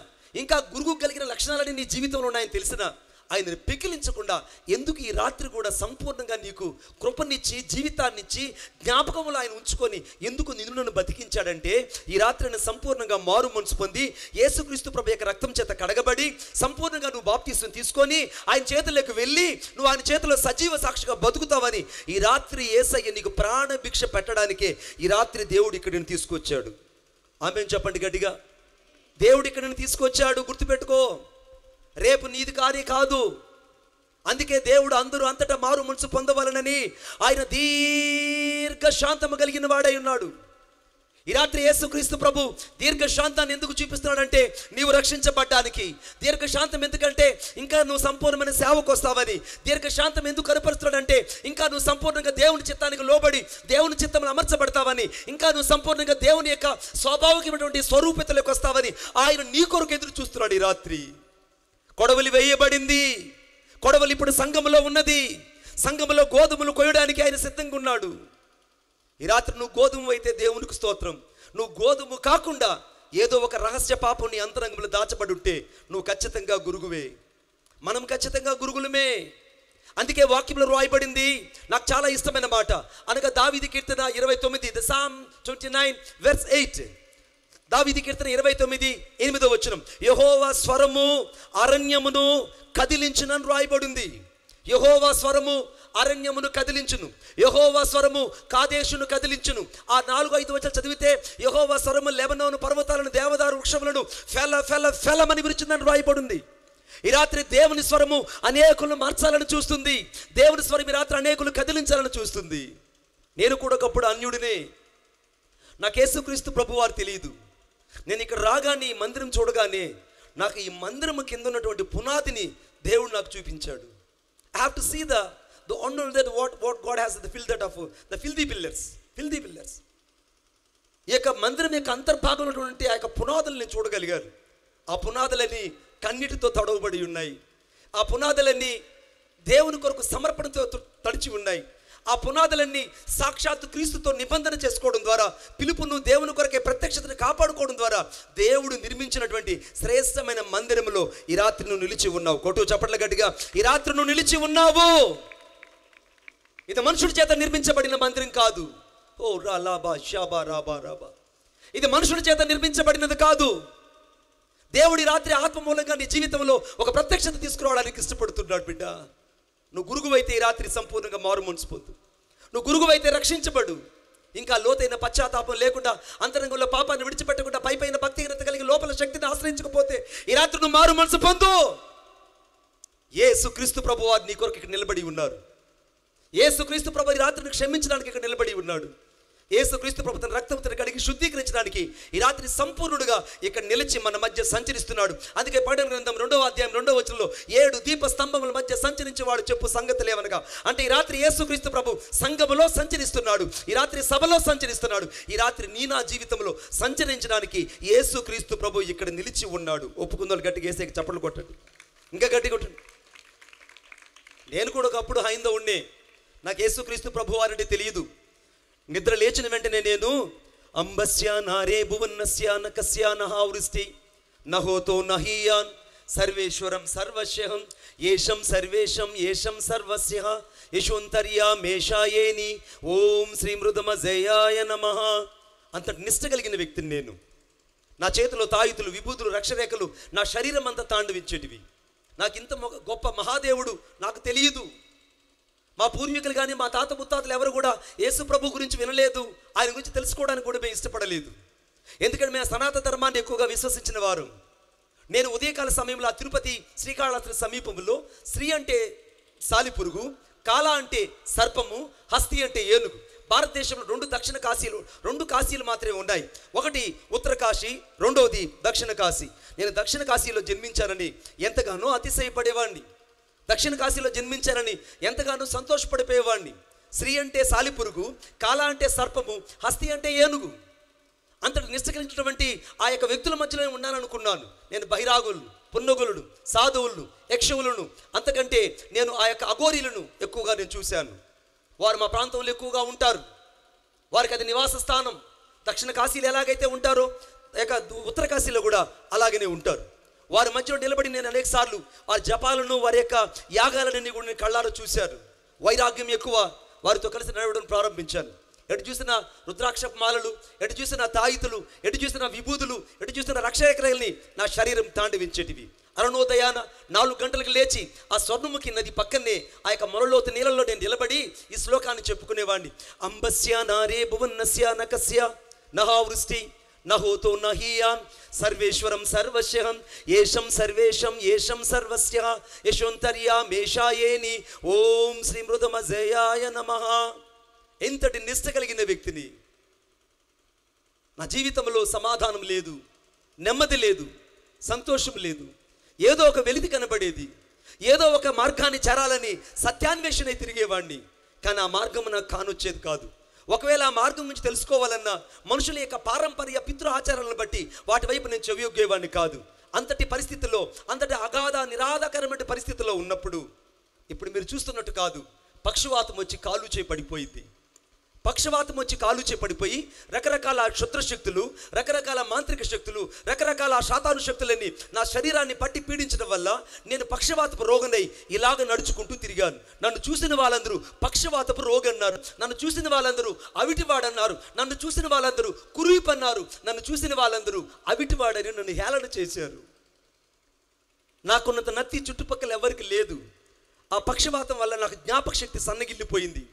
ఇంకా గురుగు కలిగిన లక్షణాలని నీ జీవితంలో ఉన్నాయని తెలిసినా ఆయనను పెకిలించకుండా ఎందుకు ఈ రాత్రి కూడా సంపూర్ణంగా నీకు కృపనిచ్చి జీవితాన్నిచ్చి జ్ఞాపకంలో ఆయన ఉంచుకొని ఎందుకు నిన్ను బతికించాడంటే, ఈ రాత్రి ఆయన సంపూర్ణంగా మారు మనసు పొంది యేసుక్రీస్తు ప్రభు యొక్క రక్తం చేత కడగబడి సంపూర్ణంగా నువ్వు బాప్తిసం తీసుకొని ఆయన చేతుల్లోకి వెళ్ళి నువ్వు ఆయన చేతిలో సజీవ సాక్షిగా బతుకుతావని ఈ రాత్రి యేసయ్య నీకు ప్రాణ భిక్ష పెట్టడానికే ఈ రాత్రి దేవుడు ఇక్కడ నేను తీసుకొచ్చాడు. ఆమేన్ చెప్పండి గట్టిగా. దేవుడు ఇక్కడ నేను తీసుకొచ్చాడు, గుర్తుపెట్టుకో. రేపు నీది కాదు. అందుకే దేవుడు అందరూ అంతటా మారు మనసు పొందవాలనని ఆయన దీర్ఘశాంతము కలిగిన వాడై ఉన్నాడు. ఈ రాత్రి యేసుక్రీస్తు ప్రభు దీర్ఘశాంతాన్ని ఎందుకు చూపిస్తున్నాడంటే నీవు రక్షించబడ్డానికి. దీర్ఘశాంతం ఎందుకంటే ఇంకా నువ్వు సంపూర్ణమైన సేవకు వస్తావని. దీర్ఘశాంతం ఎందుకు కనపరుస్తున్నాడంటే ఇంకా నువ్వు సంపూర్ణంగా దేవుని చిత్తానికి లోబడి దేవుని చిత్తంలో అమర్చబడతావని, ఇంకా నువ్వు సంపూర్ణంగా దేవుని యొక్క స్వాభావికమైనటువంటి స్వరూపితలోకి వస్తావని ఆయన నీ కొరకు ఎదురు చూస్తున్నాడు. ఈ రాత్రి కొడవలి వేయబడింది. కొడవలి ఇప్పుడు సంఘములో ఉన్నది. సంఘములో గోధుమలు కొయ్యడానికి ఆయన సిద్ధంగా ఉన్నాడు. ఈ రాత్రి నువ్వు గోధుమ అయితే దేవునికి స్తోత్రం. నువ్వు గోధుమ కాకుండా ఏదో ఒక రహస్య పాపం నీ అంతరంగంలో దాచబడి ఉంటే నువ్వు ఖచ్చితంగా గురుగువే. మనం ఖచ్చితంగా గురుగులమే. అందుకే వాక్యంలో రాయబడింది, నాకు చాలా ఇష్టమైన మాట. అనగా దావీదు కీర్తన 29, ద సామ్ 29 verse 8. దావీదు కీర్తన 29:8 వచనం. యెహోవా స్వరము అరణ్యమును కదిలించునని రాయబడింది. యెహోవా స్వరము అరణ్యమును కదిలించును, యెహోవా స్వరము కాదేశును కదిలించును. ఆ 4-5 వచనాలు చదివితే యెహోవా స్వరము లెబనోను పర్వతాలను దేవదారు వృక్షములను ఫెలమని విరిచిందని రాయబడింది. ఈ రాత్రి దేవుని స్వరము అనేకులను మార్చాలని చూస్తుంది. దేవుని స్వరం ఈ రాత్రి అనేకులు కదిలించాలని చూస్తుంది. నేను కూడా ఒకప్పుడు అన్యుడినే. నాకు యేసుక్రీస్తు ప్రభు వారు తెలియదు. నేను ఇక్కడ రాగానే ఈ మందిరం చూడగానే నాకు ఈ మందిరం కింద ఉన్నటువంటి పునాదిని దేవుడు నాకు చూపించాడు. I have to see the honor that what God has the filthy pillars. ఈ యొక్క మందిరం యొక్క అంతర్భాగంలో ఉన్నటువంటి ఆ యొక్క పునాదుల్ని చూడగలిగారు. ఆ పునాదులన్నీ కన్నీటితో తడవబడి ఉన్నాయి. ఆ పునాదులన్నీ దేవుని కొరకు సమర్పణతో తడిచి ఉన్నాయి. ఆ పునాదులన్నీ సాక్షాత్తు క్రీస్తుతో నిబంధన చేసుకోవడం ద్వారా, పిలుపును దేవుని కొరకే ప్రత్యక్షతను కాపాడుకోవడం ద్వారా దేవుడు నిర్మించినటువంటి శ్రేష్టమైన మందిరంలో ఈ రాత్రి నువ్వు నిలిచి ఉన్నావు. కొట్టు చప్పట్ల గట్టిగా. ఈ రాత్రి నువ్వు నిలిచి ఉన్నావు. ఇది మనుషుడి చేత నిర్మించబడిన మందిరం కాదు. ఓ రాబా షాబా రాబా రాబా. ఇది మనుషుడి చేత నిర్మించబడినది కాదు. దేవుడి రాత్రి ఆత్మ మూలంగా నీ జీవితంలో ఒక ప్రత్యక్షత తీసుకురావడానికి ఇష్టపడుతున్నాడు. బిడ్డ, నువ్వు గురుగువైతే ఈ రాత్రి సంపూర్ణంగా మారు మనసు పొందు. నువ్వు గురుగువైతే రక్షించబడు. ఇంకా లోతైన పశ్చాత్తాపం లేకుండా, అంతరంగంలో పాపాన్ని విడిచిపెట్టకుండా, పైపైన భక్తిహీనత కలిగి లోపల శక్తిని ఆశ్రయించకపోతే ఈ రాత్రి నువ్వు మారు మనసు పొందు. యేసుక్రీస్తు ప్రభు వారు నీ కొరకు ఇక్కడ నిలబడి ఉన్నారు. యేసుక్రీస్తు ప్రభు ఈ రాత్రిని క్షమించడానికి ఇక్కడ నిలబడి ఉన్నాడు. యేసుక్రీస్తు ప్రభు తన రక్తంతో కడిగి శుద్ధీకరించడానికి ఈ రాత్రి సంపూర్ణుడుగా ఇక్కడ నిలిచి మన మధ్య సంచరిస్తున్నాడు. అందుకే ప్రకటన గ్రంథం 2వ అధ్యాయం 2వ వచనంలో 7 దీప స్తంభముల మధ్య సంచరించేవాడు చెప్పు సంగతులేవనగా, అంటే ఈ రాత్రి యేసుక్రీస్తు ప్రభు సంఘములో సంచరిస్తున్నాడు, ఈ రాత్రి సభలో సంచరిస్తున్నాడు. ఈ రాత్రి నీ నా జీవితంలో సంచరించడానికి యేసుక్రీస్తు ప్రభు ఇక్కడ నిలిచి ఉన్నాడు. ఒప్పుకుందో గట్టిగా యేసుకి చప్పట్లు కొట్టండి, ఇంకా గట్టిగా కొట్టండి. నేను కూడా ఒకప్పుడు హైందవుణ్ణే, నాకు యేసుక్రీస్తు ప్రభు వారంటే తెలియదు. నిద్ర లేచిన వెంటనే నేను అంబస్య నారే భువన్నస్య నకస్య నహావృష్టి నహోతో నహీయాన్ సర్వేశ్వరం సర్వస్యహం ఏషం సర్వేషం ఏషం సర్వస్య యశోంతర్యా మేషాయేని ఓం శ్రీ మృదమజయాయ నమః. అంతటి నిష్ట కలిగిన వ్యక్తిని నేను. నా చేతిలో తాయితులు, విభూతులు, రక్షరేఖలు నా శరీరం అంతా తాండవించేటివి. నాకు ఇంత గొప్ప మహాదేవుడు నాకు తెలియదు. మా పూర్వీకులు కానీ మా తాత ముత్తాతలు ఎవరు కూడా యేసు ప్రభు గురించి వినలేదు, ఆయన గురించి తెలుసుకోవడానికి కూడా మేము ఇష్టపడలేదు. ఎందుకంటే మేము సనాతన ధర్మాన్ని ఎక్కువగా విశ్వసించిన వారు. నేను ఉదయకాల సమయంలో ఆ తిరుపతి శ్రీకాళహస్తి సమీపంలో శ్రీ అంటే సాలిపురుగు, కాల అంటే సర్పము, హస్తి అంటే ఏనుగు. భారతదేశంలో 2 దక్షిణ కాశీలు, 2 కాశీలు మాత్రమే ఉన్నాయి. ఒకటి ఉత్తర కాశీ, రెండవది దక్షిణ కాశీ. నేను దక్షిణ కాశీలో జన్మించానని ఎంతగానో అతిశయపడేవాడిని, దక్షిణ కాశీలో జన్మించానని ఎంతగానో సంతోషపడిపోయేవాడిని. శ్రీ అంటే సాలిపురుగు, కాల అంటే సర్పము, హస్తి అంటే ఏనుగు. అంతటి నిష్ఠకరించినటువంటి ఆ యొక్క వ్యక్తుల మధ్యలో ఉన్నాననుకున్నాను. నేను బహిరాగులను, పున్నగులను, సాధువులను, యక్షవులను, అంతకంటే నేను ఆ యొక్క అఘోరీలను ఎక్కువగా నేను చూశాను. వారు మా ప్రాంతంలో ఎక్కువగా ఉంటారు, వారికి అది నివాస స్థానం. దక్షిణ కాశీలో ఎలాగైతే ఉంటారో ఉత్తర కాశీలో కూడా అలాగనే ఉంటారు. వారి మధ్యలో నిలబడి నేను అనేక సార్లు వారి జపాలను, వారి యొక్క యాగాలన్నీ కూడా నేను కళ్ళారా చూశాను. వైరాగ్యం ఎక్కువ, వారితో కలిసి నడవడం ప్రారంభించాను. ఎటు చూసిన రుద్రాక్ష మాలలు, ఎటు చూసిన తాయితులు, ఎటు చూసిన విభూతులు, ఎటు చూసిన రక్షరేఖల్ని నా శరీరం తాండవించేటివి. అరుణోదయాన 4 గంటలకు లేచి ఆ స్వర్ణముఖి నది పక్కనే ఆ యొక్క మొరలోతు నీళ్ళల్లో నేను నిలబడి ఈ శ్లోకాన్ని చెప్పుకునేవాడిని. అంబస్య నారే భువన్నస్య నకస్య నహావృష్టి నహోతో నహీయాన్ సర్వేశ్వరం సర్వస్యహం ఏషం సర్వేషం ఏషం సర్వస్య యశోంతర్యా మేషాయేని ఓం శ్రీ మృదమజయాయ నమః. ఎంతటి నిష్ట కలిగిన వ్యక్తిని. నా జీవితంలో సమాధానం లేదు, నెమ్మది లేదు, సంతోషం లేదు. ఏదో ఒక వెలితి కనబడేది, ఏదో ఒక మార్గాన్ని చేరాలని సత్యాన్వేషణ తిరిగేవాడిని. కానీ ఆ మార్గం నాకు కానొచ్చేది కాదు. ఒకవేళ ఆ మార్గం గురించి తెలుసుకోవాలన్నా మనుషుల యొక్క పారంపర్య పితృ ఆచారాలను బట్టి వాటి వైపు నేను చెవియొగ్గేవాడిని కాదు. అంతటి పరిస్థితుల్లో, అంతటి అగాధ నిరాధాకరమైన పరిస్థితుల్లో ఉన్నప్పుడు ఇప్పుడు మీరు చూస్తున్నట్టు కాదు, పక్షవాతం వచ్చి కాలు చేయి పడిపోయింది. పక్షవాతం వచ్చి కాలు చేపడిపోయి రకరకాల క్షుద్రశక్తులు, రకరకాల మాంత్రిక శక్తులు, రకరకాల శాతాను శక్తులని నా శరీరాన్ని పట్టి పీడించడం వల్ల నేను పక్షవాతపు రోగనై ఇలాగ నడుచుకుంటూ తిరిగాను. నన్ను చూసిన వాళ్ళందరూ పక్షవాతపు రోగి అన్నారు, నన్ను చూసిన వాళ్ళందరూ అవిటివాడన్నారు, నన్ను చూసిన వాళ్ళందరూ కురుయిపన్నారు, నన్ను చూసిన వాళ్ళందరూ అవిటివాడని నన్ను హేళన చేశారు. నాకున్నంత నత్తి చుట్టుపక్కల ఎవరికి లేదు. ఆ పక్షవాతం వల్ల నాకు జ్ఞాపక శక్తి సన్నగిల్లిపోయింది,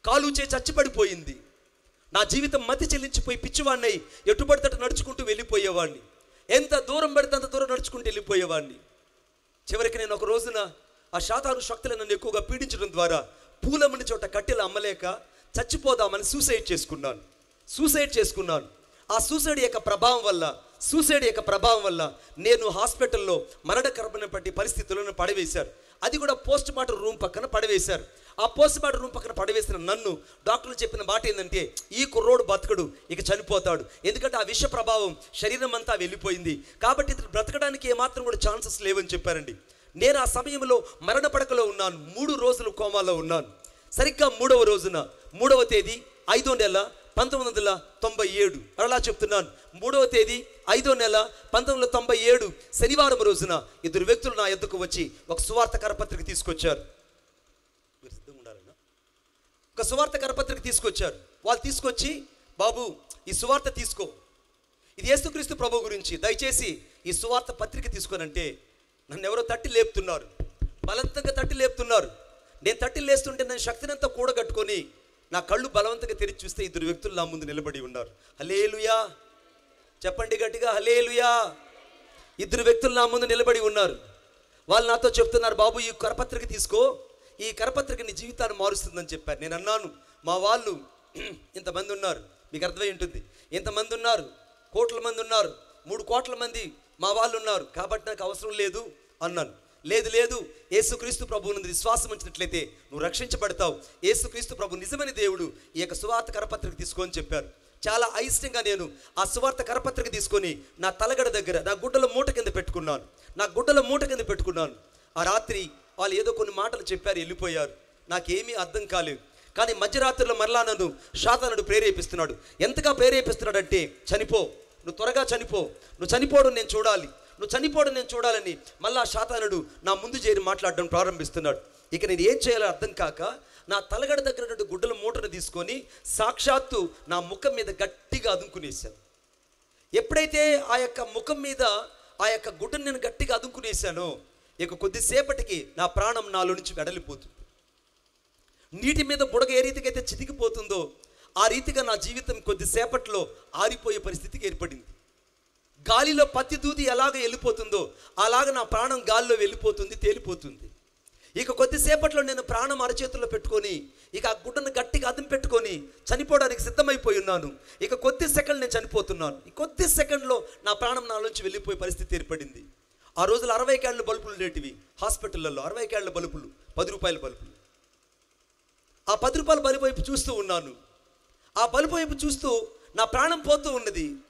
కాలు చే చచ్చిపడిపోయింది. నా జీవితం మతి చెల్లించిపోయి పిచ్చివాడినై ఎటుపడితట నడుచుకుంటూ వెళ్ళిపోయేవాడిని. ఎంత దూరం పడితే అంత దూరం నడుచుకుంటూ వెళ్ళిపోయేవాడిని. చివరికి నేను ఒక రోజున ఆ శాతాను శక్తులను నన్ను ఎక్కువగా పీడించడం ద్వారా పూలమ్మని చోట కట్టెలు అమ్మలేక చచ్చిపోదామని సూసైడ్ చేసుకున్నాను. ఆ సూసైడ్ యొక్క ప్రభావం వల్ల నేను హాస్పిటల్లో మరణకరమైన పట్టి పరిస్థితులను పడవేశారు. అది కూడా పోస్ట్ మార్టం రూమ్ పక్కన పడవేశారు. ఆ పోస్ట్ మార్టం రూమ్ పక్కన పడవేసిన నన్ను డాక్టర్లు చెప్పిన మాట ఏంటంటే, ఈ కుర్రోడు బతకడు, ఇక చనిపోతాడు. ఎందుకంటే ఆ విష ప్రభావం శరీరం అంతా వెళ్ళిపోయింది, కాబట్టి ఇతను బ్రతకడానికి ఏమాత్రం కూడా ఛాన్సెస్ లేవని చెప్పారండి. నేను ఆ సమయంలో మరణ పడకలో ఉన్నాను. 3 రోజులు కోమాలో ఉన్నాను. సరిగ్గా 3వ రోజున 3వ తేదీ 5వ నెల 1997 అలా చెప్తున్నాను. 3వ తేదీ 5వ నెల 1997 శనివారం రోజున 2 వ్యక్తులు నా ఎద్దుకు వచ్చి ఒక సువార్త కరపత్రిక తీసుకొచ్చారు. మీరు సిద్ధంగా ఉండాలన్నా? ఒక సువార్త కరపత్రిక తీసుకొచ్చారు. వాళ్ళు తీసుకొచ్చి, బాబు ఈ సువార్త తీసుకో, ఇది యేసుక్రీస్తు ప్రభు గురించి, దయచేసి ఈ సువార్త పత్రిక తీసుకోనంటే నన్ను ఎవరో తట్టి లేపుతున్నారు, బలవంతంగా తట్టి లేపుతున్నారు. నేను తట్టి లేస్తుంటే నేను శక్తినంతా కూడగట్టుకొని నా కళ్ళు బలవంతంగా తెరిచి చూస్తే 2 వ్యక్తులు నా ముందు నిలబడి ఉన్నారు. హల్లెలూయా చెప్పండి గట్టిగా, హల్లెలూయా. 2 వ్యక్తులు నా ముందు నిలబడి ఉన్నారు. వాళ్ళు నాతో చెప్తున్నారు, బాబు ఈ కరపత్రిక తీసుకో, ఈ కరపత్రిక నీ జీవితాన్ని మారుస్తుందని చెప్పారు. నేను అన్నాను, మా వాళ్ళు ఇంతమంది ఉన్నారు, మీకు అర్థమై ఉంటుంది. ఇంతమంది ఉన్నారు, కోట్ల మంది ఉన్నారు, 3 కోట్ల మంది మా వాళ్ళు ఉన్నారు కాబట్టి నాకు అవసరం లేదు అన్నాను. లేదు, యేసుక్రీస్తు ప్రభువు నందు విశ్వాసం ఉంచినట్లయితే నువ్వు రక్షించబడతావు. యేసుక్రీస్తు ప్రభు నిజమైన దేవుడు. ఈ యొక్క సువార్త కరపత్రిక తీసుకొని చెప్పారు. చాలా అయిష్టంగా నేను ఆ సువార్త కరపత్రిక తీసుకొని నా తలగడ దగ్గర నా గుడ్డల మూట కింద పెట్టుకున్నాను. ఆ రాత్రి వాళ్ళు ఏదో కొన్ని మాటలు చెప్పారు, వెళ్ళిపోయారు. నాకేమీ అర్థం కాలేదు. కానీ మధ్యరాత్రిలో మరలా నన్ను సాతానుడు ప్రేరేపిస్తున్నాడు. ఎంతగా ప్రేరేపిస్తున్నాడంటే, నువ్వు త్వరగా చనిపో, నువ్వు చనిపోవడం నేను చూడాలని మళ్ళా సాతానుడు నా ముందు చేరి మాట్లాడడం ప్రారంభిస్తున్నాడు. ఇక నేను ఏం చేయాలో అర్థం కాక నా తలగడ దగ్గర గుడ్డల మూటను తీసుకొని సాక్షాత్తు నా ముఖం మీద గట్టిగా అదుముకునేశాను. ఎప్పుడైతే ఆ యొక్క ముఖం మీద ఆ యొక్క గుడ్డను నేను గట్టిగా అదుముకునేశానో, ఇక కొద్దిసేపటికి నా ప్రాణం నాలో నుంచి వెడలిపోతుంది. నీటి మీద బుడగ ఏ రీతిగా అయితే చితికిపోతుందో ఆ రీతిగా నా జీవితం కొద్దిసేపట్లో ఆరిపోయే పరిస్థితికి ఏర్పడింది. గాలిలో పత్తి దూది ఎలాగ వెళ్ళిపోతుందో అలాగ నా ప్రాణం గాలిలో వెళ్ళిపోతుంది, తేలిపోతుంది. ఇక కొద్దిసేపట్లో నేను ప్రాణం అరచేతుల్లో పెట్టుకొని ఇక ఆ గుడ్డను గట్టిగా అదుము పెట్టుకొని చనిపోవడానికి సిద్ధమైపోయి ఉన్నాను. ఇక కొద్ది సెకండ్ నేను చనిపోతున్నాను. ఈ కొద్ది సెకండ్లో నా ప్రాణం నాలోంచి వెళ్ళిపోయే పరిస్థితి ఏర్పడింది. ఆ రోజులు 60 క్యాన్ల బల్బులు ఉండేటివి హాస్పిటల్లో, 60 క్యాన్ల బల్బులు, 10 రూపాయల బల్బులు. ఆ 10 రూపాయల బల్బు వైపు చూస్తూ ఉన్నాను. ఆ బల్బు వైపు చూస్తూ నా ప్రాణం పోతూ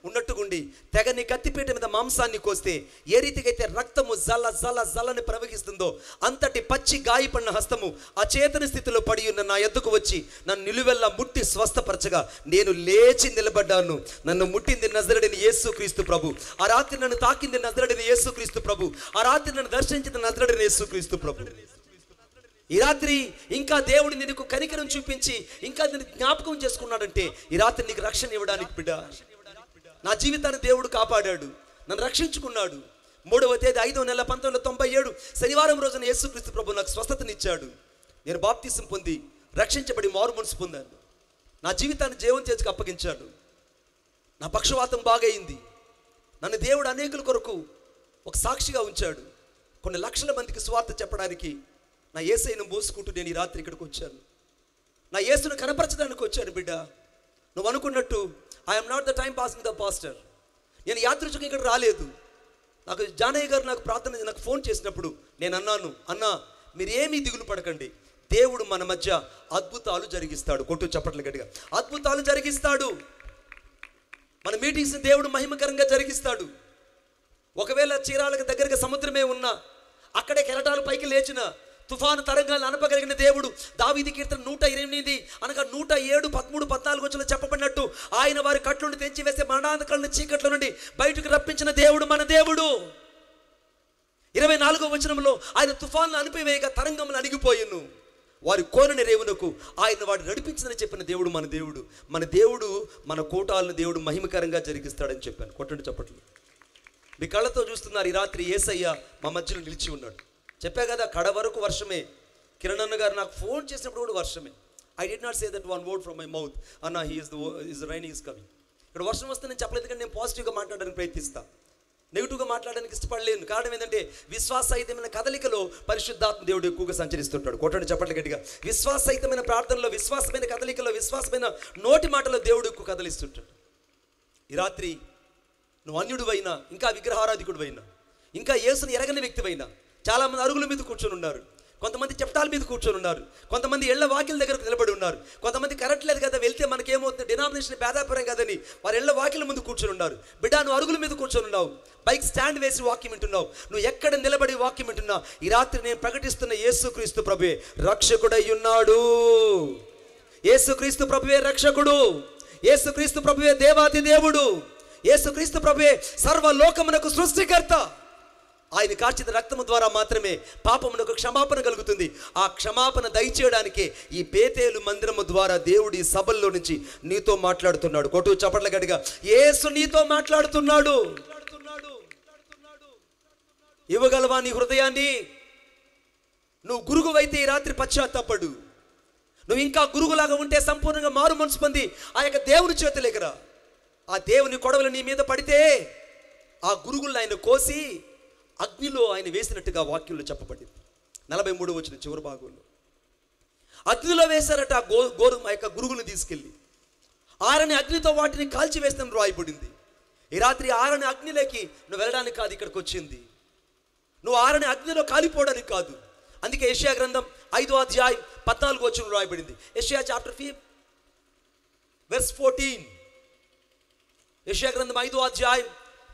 ఉన్నట్టుగుండి తెగని కత్తిపీట మీద మాంసాన్ని కోస్తే ఏ రీతికైతే రక్తము జల్లని ప్రవహిస్తుందో అంతటి పచ్చి గాయపడిన హస్తము ఆ చేతన స్థితిలో పడి ఉన్న నా ఎద్దుకు వచ్చి నన్ను నిలువెల్లా ముట్టి స్వస్థపరచగా నేను లేచి నిలబడ్డాను. నన్ను ముట్టింది నజరేయుడైన యేసుక్రీస్తు ప్రభు. ఆ రాత్రి నన్ను తాకింది నజరేయుడైన యేసుక్రీస్తు ప్రభు. ఆ రాత్రి నన్ను దర్శించింది నజరేయుడైన యేసుక్రీస్తు ప్రభు. ఈ రాత్రి ఇంకా దేవుడు నీకు కనికరం చూపించి ఇంకా నేను జ్ఞాపకం చేసుకున్నాడంటే ఈ రాత్రి నీకు రక్షణ ఇవ్వడానికి బిడ్డ. నా జీవితాన్ని దేవుడు కాపాడాడు, నన్ను రక్షించుకున్నాడు. 3వ తేదీ 5వ నెల 1997 శనివారం రోజున యేసుక్రీస్తు ప్రభు నాకు స్వస్థతనిచ్చాడు. నేను బాప్తిసం పొంది రక్షించబడి మారు మనసు పొందాను. నా జీవితాన్ని దేవుని చేతికి అప్పగించాడు. నా పక్షవాతం బాగయింది. నన్ను దేవుడు అనేకుల కొరకు ఒక సాక్షిగా ఉంచాడు. కొన్ని లక్షల మందికి సువార్త చెప్పడానికి నా యేసయ్యను మోసుకుంటూ నేను ఈ రాత్రి ఇక్కడికి వచ్చాను. నా యేసును కనపరచడానికి వచ్చాను బిడ్డ. నువ్వు అనుకున్నట్టు I'm not the time passing the pastor. నేను యాత్రికుడిగా ఇక్కడ రాలేదు. నాకు జానయ్య గారు నాకు ఫోన్ చేసినప్పుడు నేను అన్నాను, అన్నా మీరు ఏమీ దిగులు పడకండి, దేవుడు మన మధ్య అద్భుతాలు జరిగిస్తాడు. కొట్టు చప్పట్లు గట్టిగా. అద్భుతాలు జరిగిస్తాడు. మన మీటింగ్స్ దేవుడు మహిమకరంగా జరిగిస్తాడు. ఒకవేళ చీరాలకు దగ్గరగా సముద్రమే ఉన్నా, అక్కడే కెరటాలు పైకి లేచిన, తుఫాను తరంగాలను అనపగలిగిన దేవుడు దావీదు కీర్తన 128 అనగా 107, 13, 14 వచనాలు చెప్పబడినట్టు ఆయన వారి కట్ల తెంచి వేసే మరణాంధకాలను చీకట్ల నుండి బయటకు రప్పించిన దేవుడు మన దేవుడు. 24వ వచనంలో ఆయన తుఫాన్లు అనిపివేయగా తరంగములు అణిగిపోయిను, వారి కోరని రేవునకు ఆయన వాడు నడిపించిందని చెప్పిన దేవుడు మన దేవుడు. మన దేవుడు మన కూటాలను దేవుడు మహిమకరంగా జరిగిస్తాడని చెప్పాను. కొట్టండి చప్పట్లు. మీ కళ్ళతో చూస్తున్నారు. ఈ రాత్రి యేసయ్య మా మధ్యలో నిలిచి ఉన్నాడు. చెప్పా కదా, కడ వరకు వర్షమే. కిరణ్ అన్న గారు నాకు ఫోన్ చేసినప్పుడు కూడా వర్షమే. I did not say that one word from my mouth, అన్న ఈజ్ రైన్ ఈజ్ కమింగ్. ఇక్కడ వర్షం వస్తే నేను చెప్పలేదు, కానీ నేను పాజిటివ్గా మాట్లాడడానికి ప్రయత్నిస్తాను, నెగిటివ్గా మాట్లాడడానికి ఇష్టపడలేను. కారణం ఏంటంటే విశ్వాసహితమైన కదలికలో పరిశుద్ధాత్మ దేవుడు ఎక్కువగా సంచరిస్తుంటాడు. కొట్టండి చప్పట్లు గట్టిగా. విశ్వాసహితమైన ప్రార్థనలో, విశ్వాసమైన కదలికలో, విశ్వాసమైన నోటి మాటలో దేవుడు ఎక్కువ కదలిస్తుంటాడు. ఈ రాత్రి నువ్వు అన్యుడివైనా, ఇంకా విగ్రహారాధికుడివైనా, ఇంకా యేసుని ఎరగని వ్యక్తివైనా, చాలామంది అరుగుల మీద కూర్చొని ఉన్నారు, కొంతమంది చెప్టాల మీద కూర్చొని ఉన్నారు, కొంతమంది ఇళ్ల వాకిల దగ్గరకు నిలబడి ఉన్నారు, కొంతమంది కరెంట్ లేదు కదా వెళ్తే మనకేమవుతుంది డినామినేషన్ భేదాపురం కదని వారి ఇళ్ల వాకిల ముందు కూర్చొని ఉన్నారు. బిడ్డ నువ్వు అరుగుల మీద కూర్చొని ఉన్నావు, బైక్ స్టాండ్ వేసి వాక్యం వింటున్నావు, నువ్వు ఎక్కడ నిలబడి వాక్యం వింటున్నావు. ఈ రాత్రి నేను ప్రకటిస్తున్న యేసుక్రీస్తు ప్రభువే రక్షకుడై ఉన్నాడు. యేసుక్రీస్తు ప్రభువే రక్షకుడు. యేసుక్రీస్తు ప్రభువే దేవాది దేవుడు. యేసుక్రీస్తు ప్రభువే సర్వలోకమునకు సృష్టికర్త. ఆయన కార్చిన రక్తము ద్వారా మాత్రమే పాపమునకు క్షమాపణ కలుగుతుంది. ఆ క్షమాపణ దయచేయడానికే ఈ బేతేలు మందిరము ద్వారా దేవుడి సభల్లో నుంచి నీతో మాట్లాడుతున్నాడు. కొట్టు చప్పట్ల గట్టిగా. యేసు నీతో మాట్లాడుతున్నాడు. ఇవ్వగలవా నీ హృదయాన్ని? నువ్వు గురుగువైతే ఈ రాత్రి పశ్చాత్తాపడు. నువ్వు ఇంకా గురుగులాగా ఉంటే సంపూర్ణంగా మారు మనసు పొంది ఆ యొక్క దేవుని చేతులేకరా. ఆ దేవుని కొడవలు నీ మీద పడితే ఆ గురుగులను ఆయన కోసి అగ్నిలో ఆయన వేసినట్టుగా వాక్యంలో చెప్పబడింది. 43 వచ్చిన చివరి భాగంలో అగ్నిలో వేశారట ఆ యొక్క గురుగులను తీసుకెళ్ళి. ఆరని అగ్నితో వాటిని కాల్చివేస్తాను రాయబడింది. ఈ రాత్రి ఆరని అగ్నిలోకి నువ్వు వెళ్ళడానికి కాదు ఇక్కడికి వచ్చింది, నువ్వు ఆరని అగ్నిలో కాలిపోవడానికి కాదు. అందుకే యెషయా గ్రంథం 5వ అధ్యాయం 14వ వచనం రాయబడింది. యెషయా చాప్టర్ 5 verse 14. యెషయా గ్రంథం 5వ అధ్యాయం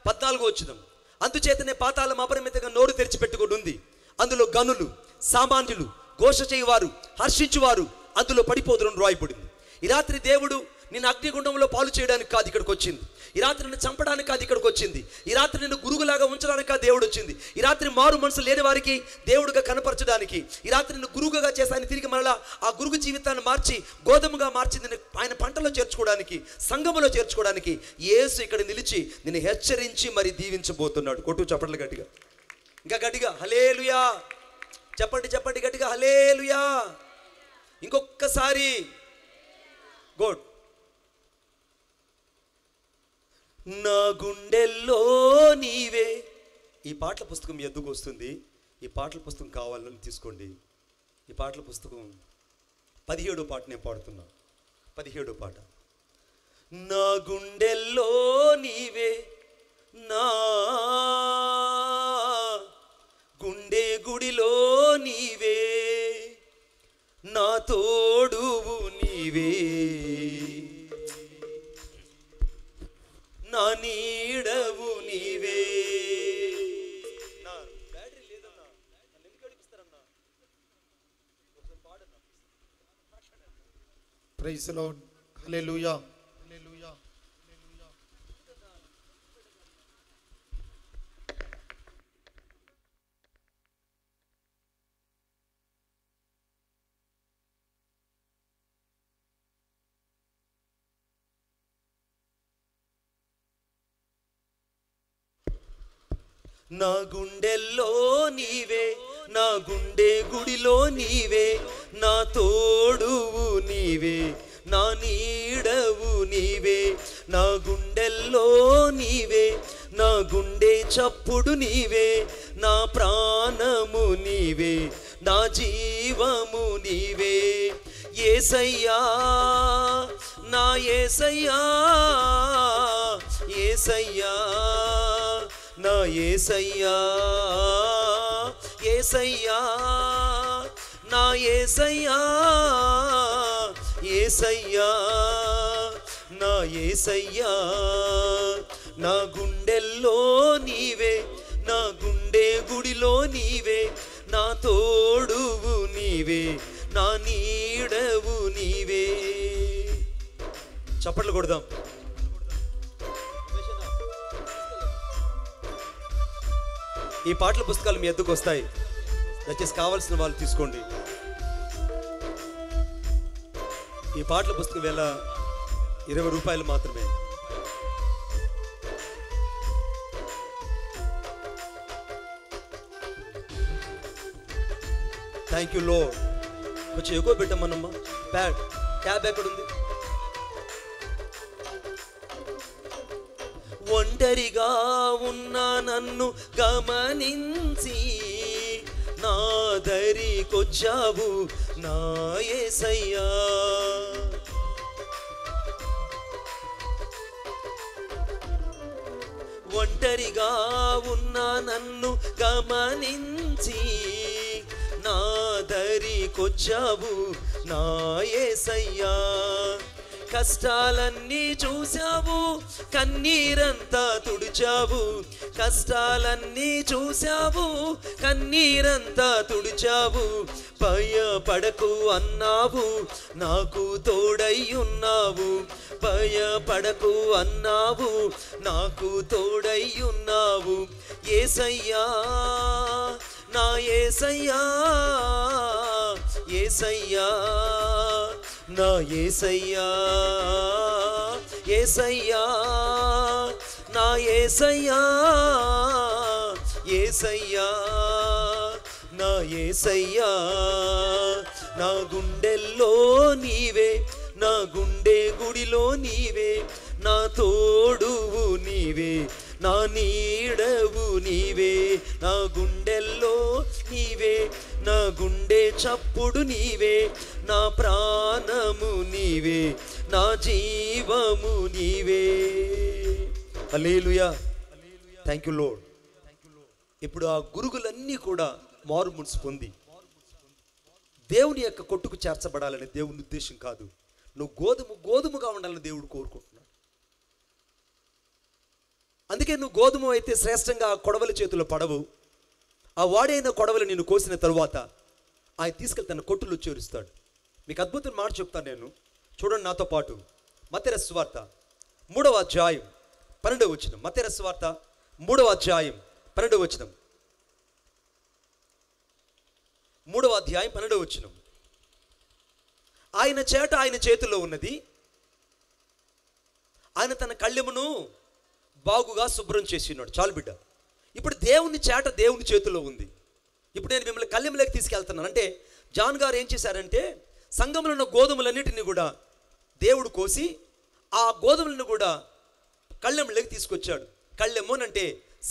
14వ వచనం. అందుచేతనే పాతాళం అపరిమితంగా నోరు తెరిచిపెట్టుకుని ఉంది, అందులో గనులు, సామాన్యులు, ఘోష చేయువారు, హర్షించువారు అందులో పడిపోదురని రాయబడింది. ఈ రాత్రి దేవుడు నిన్ను అగ్నిగుండంలో పాలు చేయడానికి కాదు ఇక్కడికి వచ్చింది. ఈ రాత్రి నిన్ను చంపడానికి కాదు ఇక్కడికి వచ్చింది. ఈ రాత్రి నిన్ను గురుగులాగా ఉంచడానికి కాదు దేవుడు వచ్చింది. ఈ రాత్రి మారు మనసు లేని వారికి దేవుడుగా కనపరచడానికి, ఈ రాత్రి నిన్ను గురువుగా చేసి ఆయన తిరిగి మరలా ఆ గురుగు జీవితాన్ని మార్చి గోధుమగా మార్చి ఆయన పంటలో చేర్చుకోవడానికి, సంఘములో చేర్చుకోవడానికి యేసు ఇక్కడ నిలిచి నిన్ను హెచ్చరించి మరి దీవించబోతున్నాడు. కొట్టు చప్పట్లు గట్టిగా, ఇంకా గట్టిగా హల్లెలూయా చెప్పండి, చెప్పండి గట్టిగా హల్లెలూయా. ఇంకొకసారి గుడ్. నా గుండెల్లో నీవే. ఈ పాటల పుస్తకం మీ ఎద్దుకు వస్తుంది. ఈ పాటల పుస్తకం కావాలని తీసుకోండి. ఈ పాటల పుస్తకం 17వ పాట నేను పాడుతున్నా. 17వ పాట. నా గుండెల్లో నీవే, నా గుండె గుడిలో నీవే, నా తోడువు నీవే, నా నీడవు నీవే. బ్యాటరీ లేదన్నా, ఎందుకు అడిగిస్తారన్నా? Praise the Lord. Hallelujah, hallelujah, hallelujah. నా గుండెల్లో నీవే, నా గుండె గుడిలో నీవే, నా తోడువు నీవే, నా నీడవు నీవే. నా గుండెల్లో నీవే, నా గుండె చప్పుడు నీవే, నా ప్రాణము నీవే, నా జీవము నీవే. యేసయ్యా, నా యేసయ్యా, యేసయ్యా, నా యేసయ్యా, యేసయ్యా, నా యేసయ్యా, యేసయ్యా, నా యేసయ్యా. నా గుండెల్లో నీవే, నా గుండె గుడిలో నీవే, నా తోడువు నీవే, నా నీడవు నీవే. చప్పట్లు కొడదాం. ఈ పాటల పుస్తకాలు మీ ఎద్దుకు వస్తాయి. దయచేసి కావాల్సిన వాళ్ళు తీసుకోండి. ఈ పాటల పుస్తకం వేళ 20 రూపాయలు మాత్రమే. థ్యాంక్ యూ లో. కొంచెం ఎక్కువ పెట్టమ్మన్నమ్మా. క్యాబ్ ఎక్కడుంది? ఒంటరిగా ఉన్న నన్ను గమనించి నా దరికొచ్చావు నా యేసయ్యా. ఒంటరిగా ఉన్న నన్ను గమనించి నా దరికొచ్చావు నా యేసయ్యా. కష్టాలన్నీ చూశావు, కన్నీరంతా తుడిచావు, కష్టాలన్నీ చూశావు, కన్నీరంతా తుడిచావు. భయపడకు అన్నావు, నాకు తోడై ఉన్నావు, భయపడకు అన్నావు, నాకు తోడై ఉన్నావు. యేసయ్యా, నా యేసయ్యా, యేసయ్యా, నా యేసయ్యా, యేసయ్యా, నా యేసయ్యా, యేసయ్యా, నా యేసయ్యా. నా గుండెల్లో నీవే, నా గుండె గుడిలో నీవే, నా తోడువు నీవే, నా నీడవు నీవే. నా గుండెల్లో నీవే, నా గుండె చప్పుడు నీవే, నా ప్రాణము నీవే, నా జీవము నీవే. హల్లెలూయా. Thank you Lord. ఇప్పుడు ఆ గురుగులన్నీ కూడా మారు మనసు పొంది దేవుని యొక్క కొట్టుకు చేర్చబడాలని దేవుని ఉద్దేశం కాదు. నువ్వు గోధుమగా ఉండాలని దేవుడు కోరుకుంటున్నాడు. అందుకే నువ్వు గోధుమ అయితే శ్రేష్టంగా ఆ కొడవలి చేతిలో పడవు. ఆ వాడైన కొడవలి నిన్ను కోసిన తరువాత ఆయన తీసుకెళ్ళి తన కొట్టులో చేరుస్తాడు. మీకు అద్భుతం మాట చెప్తాను నేను, చూడండి నాతో పాటు. మత్తయి సువార్త 3వ అధ్యాయం 12వ వచనం. మత్తయి సువార్త 3వ అధ్యాయం 12వ వచనం. 3వ అధ్యాయం 12వ వచనం. ఆయన చేట ఆయన చేతిలో ఉన్నది, ఆయన తన కళ్ళెమును బాగుగా శుభ్రం చేసి ఉన్నాడు. చాలు బిడ్డ. ఇప్పుడు దేవుని చేట దేవుని చేతిలో ఉంది. ఇప్పుడు నేను మిమ్మల్ని కళ్ళెములోకి తీసుకెళ్తున్నాను. అంటే జాన్ గారు ఏం చేశారంటే సంఘంలో ఉన్న గోధుమలన్నిటిని కూడా దేవుడు కోసి ఆ గోధుమలను కూడా కళ్ళెములోకి తీసుకొచ్చాడు. కళ్ళెము అంటే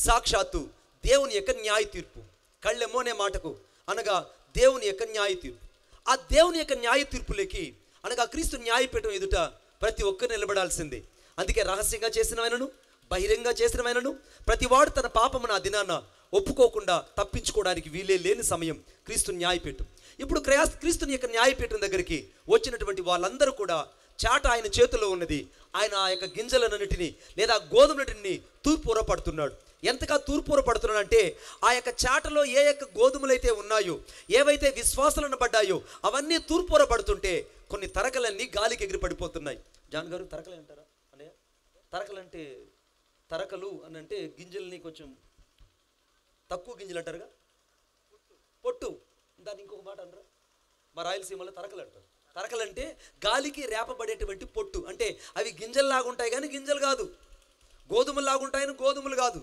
సాక్షాత్తు దేవుని యొక్క న్యాయ తీర్పు. కళ్ళెము అనే మాటకు అనగా దేవుని యొక్క న్యాయ తీర్పు. ఆ దేవుని యొక్క న్యాయ తీర్పులకి అనగా క్రీస్తు న్యాయపీఠం ఎదుట ప్రతి ఒక్కరు నిలబడాల్సిందే. అందుకే రహస్యంగా చేసినవైనను బహిరంగంగా చేసినవైనను ప్రతివాడు తన పాపమును ఆ దినాన ఒప్పుకోకుండా తప్పించుకోవడానికి వీలే లేని సమయం క్రీస్తు న్యాయపీఠం. ఇప్పుడు క్రీస్తుని యొక్క న్యాయపీఠం దగ్గరికి వచ్చినటువంటి వాళ్ళందరూ కూడా చాట ఆయన చేతిలో ఉన్నది. ఆయన ఆ యొక్క గింజలన్నిటిని లేదా గోధుమలన్నిటిని తూర్పుర పడుతున్నాడు. ఎంతగా తూర్పుర పడుతున్నాడంటే ఆ యొక్క చాటలో ఏ యొక్క గోధుమలైతే ఉన్నాయో, ఏవైతే విశ్వాసాలను పడ్డాయో అవన్నీ తూర్పుర పడుతుంటే కొన్ని తరకలన్నీ గాలికి ఎగిరి పడిపోతున్నాయి. జాన్ గారు తరకలే అంటారా అనే? తరకలంటే తరకలు అని అంటే గింజల్ని కొంచెం తక్కువ గింజలు అంటారుగా, పొట్టు. దాన్ని ఇంకొక మాట అంటారా? మా రాయలసీమలో తరకలు అంటారు. తరకలంటే గాలికి రేపబడేటువంటి పొట్టు. అంటే అవి గింజల్లాగా ఉంటాయి కానీ గింజలు కాదు, గోధుమల్లాగా ఉంటాయని గోధుమలు కాదు,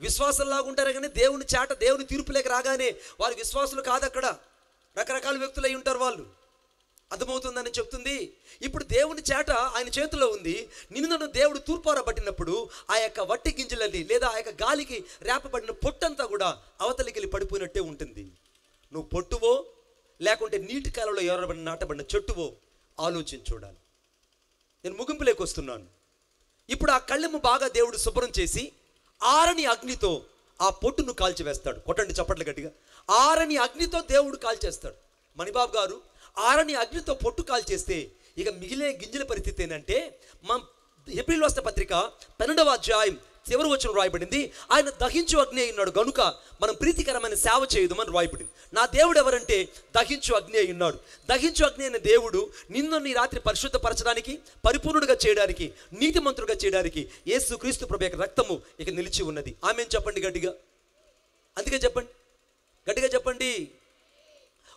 విశ్వాసంలాగా ఉంటారు కానీ దేవుని చాట దేవుని తీర్పులేక రాగానే వారి విశ్వాసులు కాదు. అక్కడ రకరకాల వ్యక్తులు అయి ఉంటారు వాళ్ళు. అర్థమవుతుందని చెప్తుంది. ఇప్పుడు దేవుని చేట ఆయన చేతిలో ఉంది. నిన్ను దేవుడు తూర్పార పట్టినప్పుడు ఆ యొక్క వట్టి గింజలది లేదా ఆ యొక్క గాలికి రేపబడిన పొట్టంతా కూడా అవతలికి పడిపోయినట్టే ఉంటుంది. నువ్వు పొట్టువో లేకుంటే నీటి కాలంలో ఎవరబడిన నాటబడిన చెట్టువో ఆలోచించి చూడాలి. నేను ముగింపులోకి వస్తున్నాను. ఇప్పుడు ఆ కళ్ళెము బాగా దేవుడు శుభ్రం చేసి ఆరని అగ్నితో ఆ పొట్టును కాల్చివేస్తాడు. కొట్టండి చప్పట్లు గట్టిగా. ఆరని అగ్నితో దేవుడు కాల్చేస్తాడు. మణిబాబు గారు ఆరని అగ్నితో పొట్టు కాల్చేస్తే ఇక మిగిలే గింజల పరిస్థితి ఏంటంటే, మా హెబ్రీయుల రాసిన పత్రిక 12వ అధ్యాయం చివరి వచనం రాయబడింది, ఆయన దహించు అగ్ని అయి ఉన్నాడు గనుక మనం ప్రీతికరమైన సేవ చేయదుమని రాయబడింది. నా దేవుడు ఎవరంటే దహించు అగ్ని అయి ఉన్నాడు. దహించు అగ్ని అయిన దేవుడు నిన్ను నీ రాత్రి పరిశుద్ధపరచడానికి, పరిపూర్ణుడిగా చేయడానికి, నీతిమంతుడిగా చేయడానికి యేసుక్రీస్తు ప్రభు యొక్క రక్తము ఇక నిలిచి ఉన్నది. ఆమేన్ చెప్పండి గట్టిగా. అందుకే చెప్పండి, గట్టిగా చెప్పండి.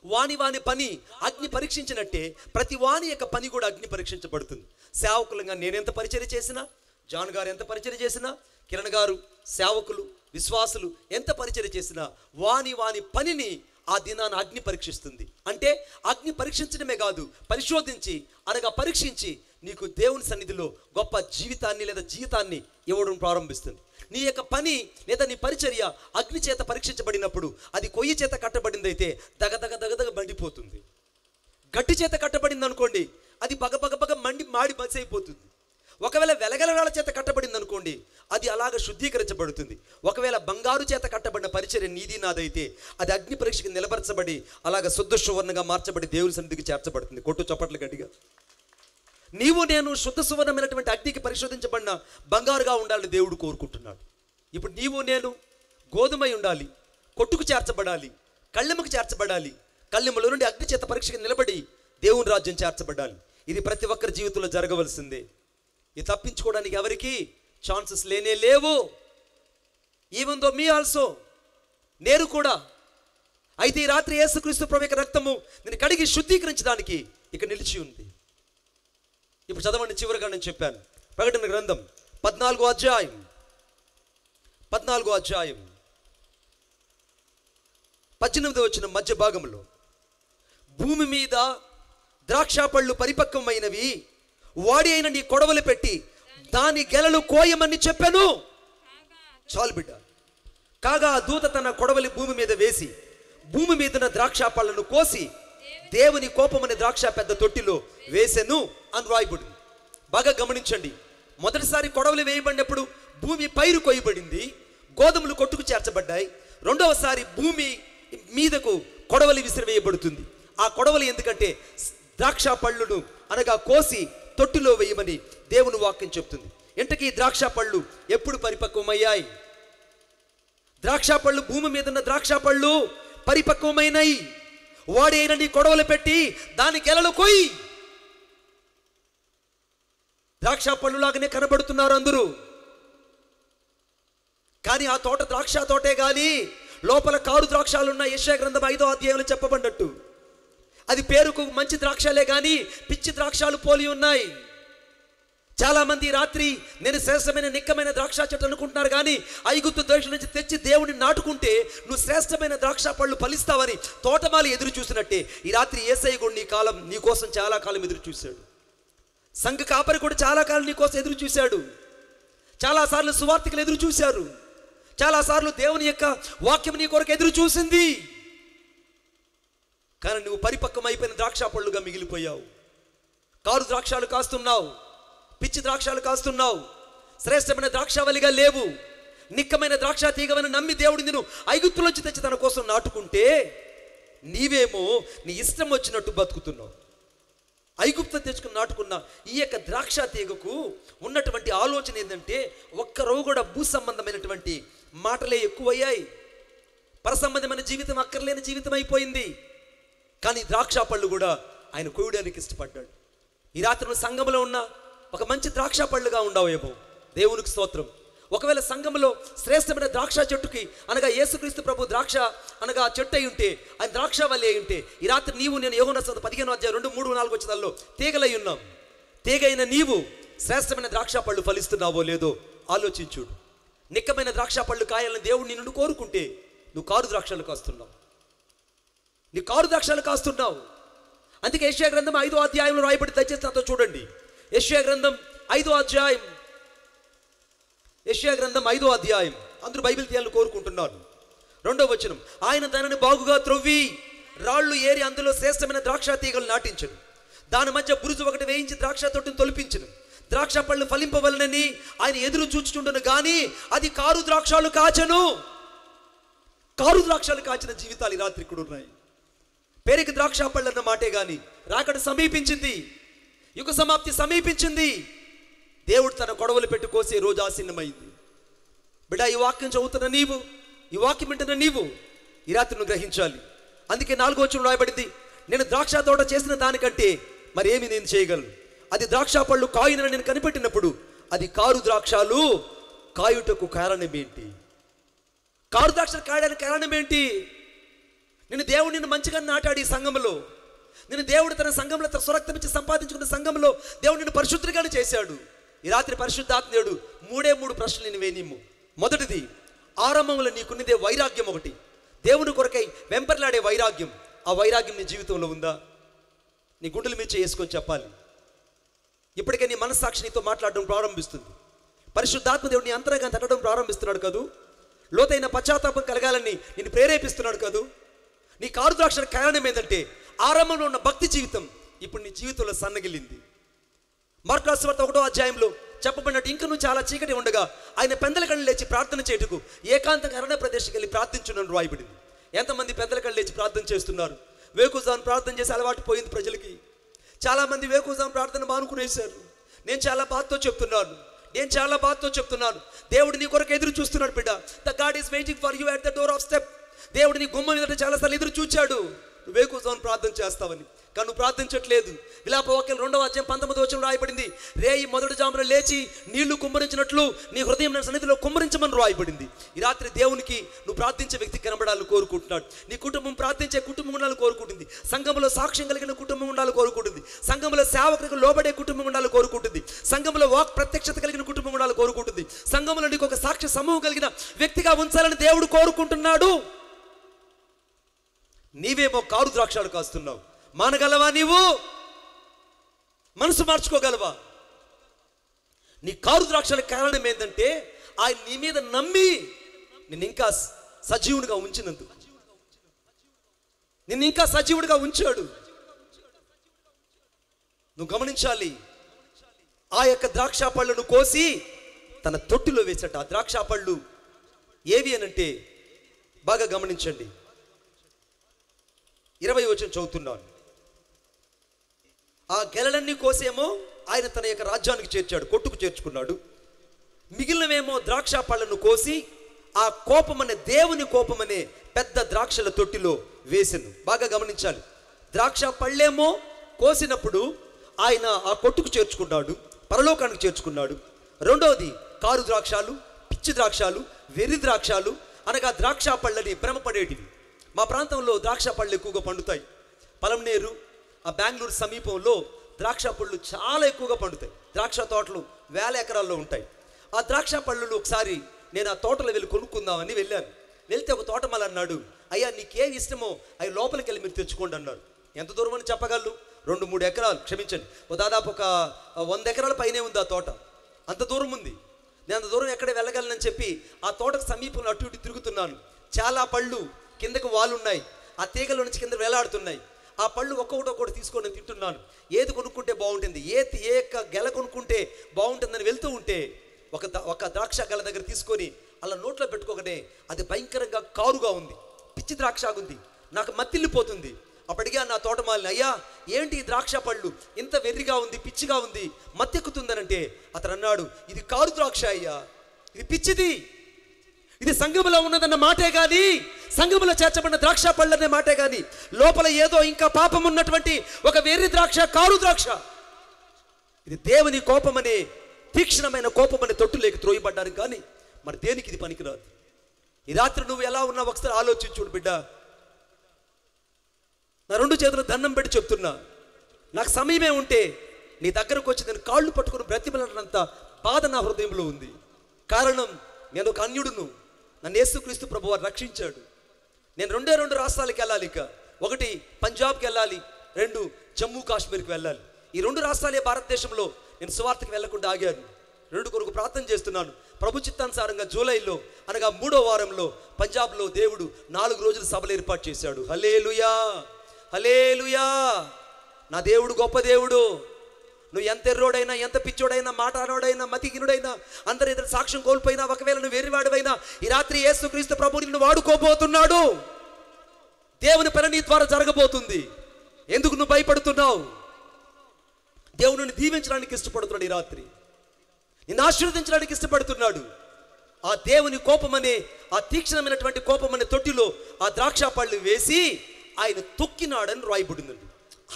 వాని పని అగ్ని పరీక్షించినట్టే ప్రతి వాని యొక్క పని కూడా అగ్ని పరీక్షించబడుతుంది. సేవకులంగా నేనెంత పరిచర్య చేసినా, జాన్ గారు ఎంత పరిచర్య చేసినా, కిరణ్ గారు, సేవకులు, విశ్వాసులు ఎంత పరిచర్య చేసినా వాని పనిని ఆ దినాన అగ్ని పరీక్షిస్తుంది. అంటే అగ్ని పరీక్షించడమే కాదు, పరిశోధించి అనగా పరీక్షించి నీకు దేవుని సన్నిధిలో గొప్ప జీవితాన్ని లేదా జీవితాన్ని ఇవ్వడం ప్రారంభిస్తుంది. నీ యొక్క పని లేదా నీ పరిచర్య అగ్ని చేత పరీక్షించబడినప్పుడు అది కొయ్యి చేత కట్టబడిందైతే దగదగ మండిపోతుంది. గట్టి చేత కట్టబడింది అనుకోండి, అది బగ మాడి బసి అయిపోతుంది. ఒకవేళ వెలగలరాల చేత కట్టబడింది అనుకోండి, అది అలాగ శుద్ధీకరించబడుతుంది. ఒకవేళ బంగారు చేత కట్టబడిన పరిచర్య నీది నాదైతే అది అగ్ని పరీక్షకి నిలబరచబడి అలాగ శుద్ధ సువర్ణంగా మార్చబడి దేవుని సన్నిధికి చేర్చబడుతుంది. కొట్టు చప్పట్లు గట్టిగా. నీవు నేను శుద్ధ సువర్ణమైనటువంటి అగ్నికి పరిశోధించబడిన బంగారుగా ఉండాలని దేవుడు కోరుకుంటున్నాడు. ఇప్పుడు నీవు నేను గోధుమై ఉండాలి, కొట్టుకు చేర్చబడాలి, కళ్ళెముకు చేర్చబడాలి, కళ్ళెములో నుండి అగ్ని చేత పరీక్షకి నిలబడి దేవుని రాజ్యం చేర్చబడాలి. ఇది ప్రతి ఒక్కరి జీవితంలో జరగవలసిందే. ఇది తప్పించుకోవడానికి ఎవరికి ఛాన్సెస్ లేనే లేవు. ఈవెన్ దో మీ ఆల్సో, నేను కూడా. అయితే ఈ రాత్రి యేసుక్రీస్తు ప్రభు యొక్క రక్తము నేను కడిగి శుద్ధీకరించడానికి ఇక నిలిచి ఉంది. ఇప్పుడు చదవండి, చివరిగా నేను చెప్పాను. ప్రకటన గ్రంథం 14వ అధ్యాయం 18వ వచనం మధ్య భాగంలో, భూమి మీద ద్రాక్ష పళ్ళు పరిపక్వమైనవి, వాడి అయిన నీ కొడవలు పెట్టి దాని గెలలు కోయమని చెప్పాను. చాలు బిడ్డ. కాగా దూత తన కొడవలి భూమి మీద వేసి భూమి మీద ద్రాక్ష పళ్ళను కోసి దేవుని కోపమనే ద్రాక్ష పెద్ద తొట్టిలో వేసెను. అని రాయబడింది. బాగా గమనించండి. మొదటిసారి కొడవలి వేయబడినప్పుడు భూమి పైరు కొయ్యబడింది, గోధుమలు కొట్టుకు చేర్చబడ్డాయి. రెండవసారి భూమి మీదకు కొడవలి విసిరివేయబడుతుంది. ఆ కొడవలి ఎందుకంటే ద్రాక్ష పళ్ళును అనగా కోసి తొట్టిలో వేయమని దేవుని వాక్యం చెప్తుంది. ఇంతకీ ద్రాక్ష పళ్ళు ఎప్పుడు పరిపక్వమయ్యాయి? ద్రాక్ష పళ్ళు, భూమి మీద ఉన్న ద్రాక్ష పళ్ళు పరిపక్వమైనవి. వాడైన నీ కొడవలు పెట్టి దాని గెలలు కొయ్యి. ద్రాక్ష పళ్ళులాగానే కనబడుతున్నారు అందరూ, కానీ ఆ తోట ద్రాక్ష తోటే గాని లోపల కారు ద్రాక్షాలున్న యెషయా గ్రంథం 5వ అధ్యాయంలో చెప్పబడ్డట్టు అది పేరుకు మంచి ద్రాక్షలే కానీ పిచ్చి ద్రాక్షాలు పోలి ఉన్నాయి. చాలా మంది రాత్రి నేను శ్రేష్టమైన నిక్కమైన ద్రాక్ష చెట్టు అనుకుంటున్నారు, కానీ ఐగుప్తు దేశం నుంచి తెచ్చి దేవుడిని నాటుకుంటే నువ్వు శ్రేష్టమైన ద్రాక్ష పళ్ళు ఫలిస్తావని తోటమాలి ఎదురు చూసినట్టే ఈ రాత్రి యేసయ్య కూడా నీ కోసం చాలా కాలం ఎదురు చూశాడు. సంఘ కాపరి కూడా చాలా కాలం నీ కోసం ఎదురు చూశాడు. చాలాసార్లు సువార్తికులు ఎదురు చూశారు. చాలాసార్లు దేవుని యొక్క వాక్యం నీ కొరకు ఎదురు చూసింది. కానీ నువ్వు పరిపక్వం అయిపోయిన ద్రాక్ష పళ్ళుగా మిగిలిపోయావు. కారు ద్రాక్షాలు కాస్తున్నావు, పిచ్చి ద్రాక్షాలు కాస్తున్నావు, శ్రేష్టమైన ద్రాక్షావళిగా లేవు. నిక్కమైన ద్రాక్ష తీగవని నమ్మి దేవుడు నిన్ను ఐగుప్తులోంచి తెచ్చి తన కోసం నాటుకుంటే నీవేమో నీ ఇష్టం వచ్చినట్టు బతుకుతున్నావు. ఐగుప్తు తెచ్చుకుని నాటుకున్న ఈ యొక్క ద్రాక్ష తీగకు ఉన్నటువంటి ఆలోచన ఏంటంటే ఒక్కరోజు కూడా భూ సంబంధమైనటువంటి మాటలే ఎక్కువయ్యాయి. పరసంబంధమైన జీవితం అక్కర్లేని జీవితం అయిపోయింది. కానీ ద్రాక్ష పళ్ళు కూడా ఆయన కోయడానికి ఇష్టపడ్డాడు. ఈ రాత్రి సంఘంలో ఉన్న ఒక మంచి ద్రాక్ష పళ్ళుగా ఉండవేమో, దేవునికి స్తోత్రం. ఒకవేళ సంఘంలో శ్రేష్టమైన ద్రాక్ష చెట్టుకి అనగా యేసుక్రీస్తు ప్రభు ద్రాక్ష అనగా చెట్టు అయి ఉంటే, ఆయన ద్రాక్ష వల్లి అయి ఉంటే, ఈ రాత్రి నీవు నేను యోహాను 15వ అధ్యాయం 2, 3, 4 వచనాల్లో తీగలై ఉన్నాం. తీగైన నీవు శ్రేష్టమైన ద్రాక్ష పళ్ళు ఫలిస్తున్నావో లేదో ఆలోచించుడు. నిక్కమైన ద్రాక్ష పళ్ళు కాయాలని దేవుడు నిన్ను కోరుకుంటే నువ్వు కారు ద్రాక్షలు కాస్తున్నావు. నీ కారు ద్రాక్షలు కాస్తున్నావు. అందుకే యెషయా గ్రంథం 5వ అధ్యాయంలో రాయబడి, దయచేసి నాతో చూడండి. యెషయా గ్రంథం 5వ అధ్యాయం, యెషయా గ్రంథం 5వ అధ్యాయం. అందరూ బైబిల్ తీయాలని కోరుకుంటున్నారు. 2వ వచనం, ఆయన దానిని బాగుగా త్రవ్వి రాళ్ళు ఏరి అందులో శ్రేష్టమైన ద్రాక్ష తీగలు నాటించను. దాని మధ్య బురుజు ఒకటి వేయించి ద్రాక్ష తొట్టును తొలిపించను. ద్రాక్ష పళ్ళు ఫలింపవలనని ఆయన ఎదురు చూచుచుండను, కానీ అది కారు ద్రాక్షాలు కాచను. కారు ద్రాక్షాలు కాచిన జీవితాలు ఈ రాత్రి ఇక్కడ ఉన్నాయి. పేరుకి ద్రాక్ష పళ్ళు అన్న మాటే కానీ రాకడ సమీపించింది, యుగ సమాప్తి సమీపించింది. దేవుడు తన కొడవలు పెట్టి కోసే రోజు ఆసన్నమైంది. బిడ్డ, ఈ వాక్యం చదువుతున్న నీవు, ఈ వాక్యం వింటున్న నీవు ఈ రాత్రి నువ్వు గ్రహించాలి. అందుకే 4వ వచనం రాయబడింది, నేను ద్రాక్ష తోట చేసిన దానికంటే మరి ఏమి నేను చేయగలను? అది ద్రాక్ష పళ్ళు కాయునని నేను కనిపెట్టినప్పుడు అది కారు ద్రాక్షాలు కాయుటకు కారణం ఏంటి? కారు ద్రాక్షలు కాయడానికి కారణం ఏంటి? నేను దేవుడు నిన్ను మంచిగా నాటాడు. ఈ సంఘంలో నేను దేవుడు తన సంఘంలో తన సురక్తం ఇచ్చి సంపాదించుకున్న సంఘంలో దేవుడు నిన్ను పరిశుద్ధుడిగానే చేశాడు. ఈ రాత్రి పరిశుద్ధాత్మ దేవుడు 3 ప్రశ్నలు నేను వేనిమ్ము. మొదటిది, ఆరంభంలో నీకున్నదే వైరాగ్యం. ఒకటి, దేవుని కొరకై వెంపర్లాడే వైరాగ్యం. ఆ వైరాగ్యం నీ జీవితంలో ఉందా? నీ గుండెల మీద చేసుకొని చెప్పాలి. ఇప్పటికే నీ మనస్సాక్షి నీతో మాట్లాడడం ప్రారంభిస్తుంది. పరిశుద్ధాత్మ దేవుడు నీ అంతరంగా తట్టడం ప్రారంభిస్తున్నాడు కదూ. లోతైన పశ్చాత్తాపం కలగాలని నిన్ను ప్రేరేపిస్తున్నాడు కదూ. నీ కారు ద్రాక్షల కారణం ఏంటంటే ఆరంభంలో ఉన్న భక్తి జీవితం ఇప్పుడు నీ జీవితంలో సన్నగిల్లింది. మార్కు సువార్త 1వ అధ్యాయంలో చెప్పబడినట్టు ఇంకా నువ్వు చాలా చీకటి ఉండగా ఆయన పెందల కళ్ళు లేచి ప్రార్థన చేయుటకు ఏకాంతంగా అరణ్య ప్రదేశంకి వెళ్ళి ప్రార్థించునని రాయబడింది. ఎంతమంది పెందల కళ్ళు లేచి ప్రార్థన చేస్తున్నారు? వేకువజామున ప్రార్థన చేసి అలవాటు పోయింది ప్రజలకి. చాలామంది వేకువజామున ప్రార్థన మానుకునేశారు. నేను చాలా బాధతో చెప్తున్నాను, దేవుడు నీ కొరకు ఎదురు చూస్తున్నాడు బిడ్డ. The God is waiting for you at the door of step. దేవుడు నీ గుమ్మం మీద చాలాసార్లు ఎదురు చూచాడు నువ్వు వేకువజామున ప్రార్థన చేస్తావని, కానీ నువ్వు ప్రార్థించట్లేదు. విలాపవాక్యం 2వ అధ్యాయం 19వ వచనం రాయబడింది, రేయి మొదటి జామున లేచి నీళ్లు కుమ్మరించినట్లు నీ హృదయం నా సన్నిధిలో కుమ్మరించమని రాయబడింది. ఈ రాత్రి దేవునికి నువ్వు ప్రార్థించే వ్యక్తి కనబడాలని కోరుకుంటున్నాడు. నీ కుటుంబం ప్రార్థించే కుటుంబం ఉండాలని కోరుకుంటుంది. సంఘంలో సాక్ష్యం కలిగిన కుటుంబం ఉండాలని కోరుకుంటుంది. సంఘంలో సేవకులకు లోబడే కుటుంబం ఉండాలని కోరుకుంటుంది. సంఘంలో వాక్ ప్రత్యక్షత కలిగిన కుటుంబం ఉండాలని కోరుకుంటుంది. సంఘంలో నీకు ఒక సాక్ష్య సమూహం కలిగిన వ్యక్తిగా ఉంచాలని దేవుడు కోరుకుంటున్నాడు. నీవేమో కారు ద్రాక్షాలు కాస్తున్నావు. మానగలవా? నీవు మనసు మార్చుకోగలవా? నీ కారు ద్రాక్షల కారణం ఏంటంటే ఆయన నీ మీద నమ్మి నిన్ను ఇంకా సజీవుడిగా ఉంచినందుకు. నిన్ను ఇంకా సజీవుడిగా ఉంచాడు. నువ్వు గమనించాలి. ఆ యొక్క ద్రాక్ష పళ్ళను కోసి తన తొట్టిలో వేసట. ఆ ద్రాక్ష పళ్ళు ఏవి అనంటే బాగా గమనించండి. 20 వచనం చదువుతున్నాను. ఆ గెలలన్నీ కోసేమో ఆయన తన యొక్క రాజ్యానికి చేర్చాడు, కొట్టుకు చేర్చుకున్నాడు. మిగిలినవేమో ద్రాక్ష పళ్ళను కోసి ఆ కోపమనే, దేవుని కోపమనే పెద్ద ద్రాక్షల తొట్టిలో వేసెను. బాగా గమనించాలి. ద్రాక్ష పళ్ళేమో కోసినప్పుడు ఆయన ఆ కొట్టుకు చేర్చుకున్నాడు, పరలోకానికి చేర్చుకున్నాడు. రెండవది కారు ద్రాక్షాలు, పిచ్చి ద్రాక్షాలు, వెర్రి ద్రాక్షాలు అనగా ద్రాక్ష పళ్ళని భ్రమపడేటివి. మా ప్రాంతంలో ద్రాక్ష పళ్ళు ఎక్కువగా పండుతాయి. పలంనేరు, ఆ బెంగళూరు సమీపంలో ద్రాక్ష పళ్ళు చాలా ఎక్కువగా పండుతాయి. ద్రాక్ష తోటలు వేల ఎకరాల్లో ఉంటాయి. ఆ ద్రాక్ష పళ్ళు ఒకసారి నేను ఆ తోటలో వెళ్ళి కొనుక్కుందామని వెళ్ళాను. వెళ్తే ఒక తోటమాలి అన్నాడు, అయ్యా నీకేమి ఇష్టమో అవి లోపలికి వెళ్ళి మీరు తెచ్చుకోండి అన్నారు. ఎంత దూరం అని చెప్పగలరు? 2-3 ఎకరాలు, క్షమించండి, దాదాపు ఒక 100 ఎకరాల పైనే ఉంది ఆ తోట. అంత దూరం ఉంది. నేను అంత దూరం ఎక్కడ వెళ్ళగలనని చెప్పి ఆ తోటకు సమీపంలో అటు ఇటు తిరుగుతున్నాను. చాలా పళ్ళు కిందకు వాలున్నాయి, ఆ తీగల నుంచి కింద వేలాడుతున్నాయి. ఆ పళ్ళు ఒక్కొక్కటి తీసుకొని తింటున్నాను. ఏది కొనుక్కుంటే బాగుంటుంది, ఏ గెల కొనుక్కుంటే బాగుంటుందని వెళ్తూ ఉంటే ఒక ద్రాక్ష గెల దగ్గర తీసుకొని అలా నోట్లో పెట్టుకోగానే అది భయంకరంగా కారుగా ఉంది, పిచ్చి ద్రాక్ష ఉంది, నాకు మత్తిల్లిపోతుంది. అప్పటిగా నా తోటమాలిని, అయ్యా ఏంటి ఈ ద్రాక్ష పళ్ళు ఇంత వెర్రిగా ఉంది, పిచ్చిగా ఉంది, మత్తెక్కుతుందనంటే అతను అన్నాడు, ఇది కారు ద్రాక్ష అయ్యా, ఇది పిచ్చిది, ఇది సంఘములో ఉన్నదన్న మాటే కానీ, సంఘములో చేర్చబడిన ద్రాక్ష పళ్ళనే మాటే కానీ లోపల ఏదో ఇంకా పాపం ఉన్నటువంటి ఒక వెర్రి ద్రాక్ష, కారు ద్రాక్ష. ఇది దేవుని కోపమనే, తీక్షణమైన కోపమనే తొట్టులేకి త్రోయబడ్డారు కానీ మరి దేనికి ఇది పనికిరాదు. ఈ రాత్రి నువ్వు ఎలా ఉన్నావు ఒకసారి ఆలోచించుడు బిడ్డ. నా 2 చేతులు దండం పెట్టి చెప్తున్నా, నాకు సమయమే ఉంటే నీ దగ్గరకు వచ్చి నేను కాళ్ళు పట్టుకుని బ్రతిమలాడినంత బాధ నా హృదయంలో ఉంది. కారణం, నేను ఒక అన్యుడును, నన్ను యేసుక్రీస్తు ప్రభువారు రక్షించాడు. నేను 2 రాష్ట్రాలకు వెళ్ళాలి. ఇక 1 పంజాబ్కి వెళ్ళాలి, 2 జమ్మూ కాశ్మీర్కి వెళ్ళాలి. ఈ 2 రాష్ట్రాలే భారతదేశంలో నేను సువార్తకి వెళ్లకుండా ఆగాను. 2 కొరకు ప్రార్థన చేస్తున్నాను. ప్రభు చిత్తానుసారంగా జూలైలో అనగా 3వ వారంలో పంజాబ్లో దేవుడు 4 రోజులు సభలు ఏర్పాటు చేశాడు. హల్లెలూయా, హల్లెలూయా. నా దేవుడు గొప్ప దేవుడు. నువ్వు ఎంత ఎర్రోడైనా, ఎంత పిచ్చోడైనా, మాటానోడైనా, మతిహీనుడైనా, అందరి ఎదురు సాక్ష్యం కోల్పోయినా, ఒకవేళ నువ్వు వెర్రివాడివైనా, ఈ రాత్రి యేసుక్రీస్తు ప్రభువు నిన్ను వాడుకోబోతున్నాడు. దేవుని పని నీ ద్వారా జరగబోతుంది. ఎందుకు నువ్వు భయపడుతున్నావు? దేవుని నిన్ను దీవించడానికి ఇష్టపడుతున్నాడు. ఈ రాత్రి నిన్ను ఆశీర్వదించడానికి ఇష్టపడుతున్నాడు. ఆ దేవుని కోపమనే, ఆ తీక్షణమైనటువంటి కోపమనే తొట్టిలో ఆ ద్రాక్ష పళ్ళు వేసి ఆయన తొక్కినాడని రాయబడిందండి.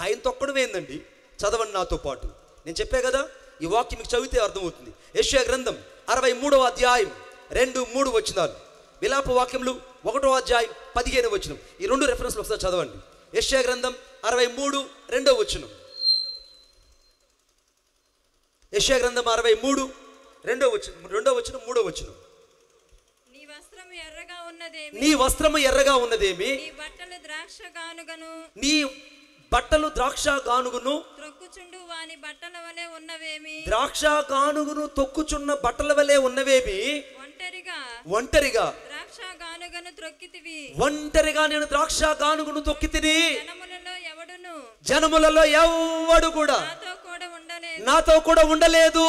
ఆయన తొక్కడం ఏందండి? చదవండి నాతో పాటు. నేను చెప్పే కదా, ఈ వాక్యం మీకు చదివితే అర్థమవుతుంది. యెషయా గ్రంథం 63వ అధ్యాయం 2-3 వచనాలు, విలాప వాక్యములు 1వ అధ్యాయం 15వ వచనం. ఈ 2 రెఫరెన్స్లు ఒకసారి చదవండి. యెషయా గ్రంథం 63 2వ వచనం. యెషయా గ్రంథం 63 2వ వచనం, 2వ వచనం, 3వ వచనం. నీ వస్త్రము ఎర్రగా ఉన్నదేమి, నీ బట్టలు ద్రాక్ష గానుగును త్రొక్కుచుండు వాని బట్టల వలె ఉన్నవేమి, ద్రాక్ష గానుగును తొక్కుచున్న బట్టల వలె ఉన్నవేమి, ఒంటరిగా ద్రాక్ష గానుగను త్రొక్కితివి, ఒంటరిగా నేను ద్రాక్ష గానుగును తొక్కితిని, జనములలో ఎవడు కూడా నాతో కూడా ఉండలేదు,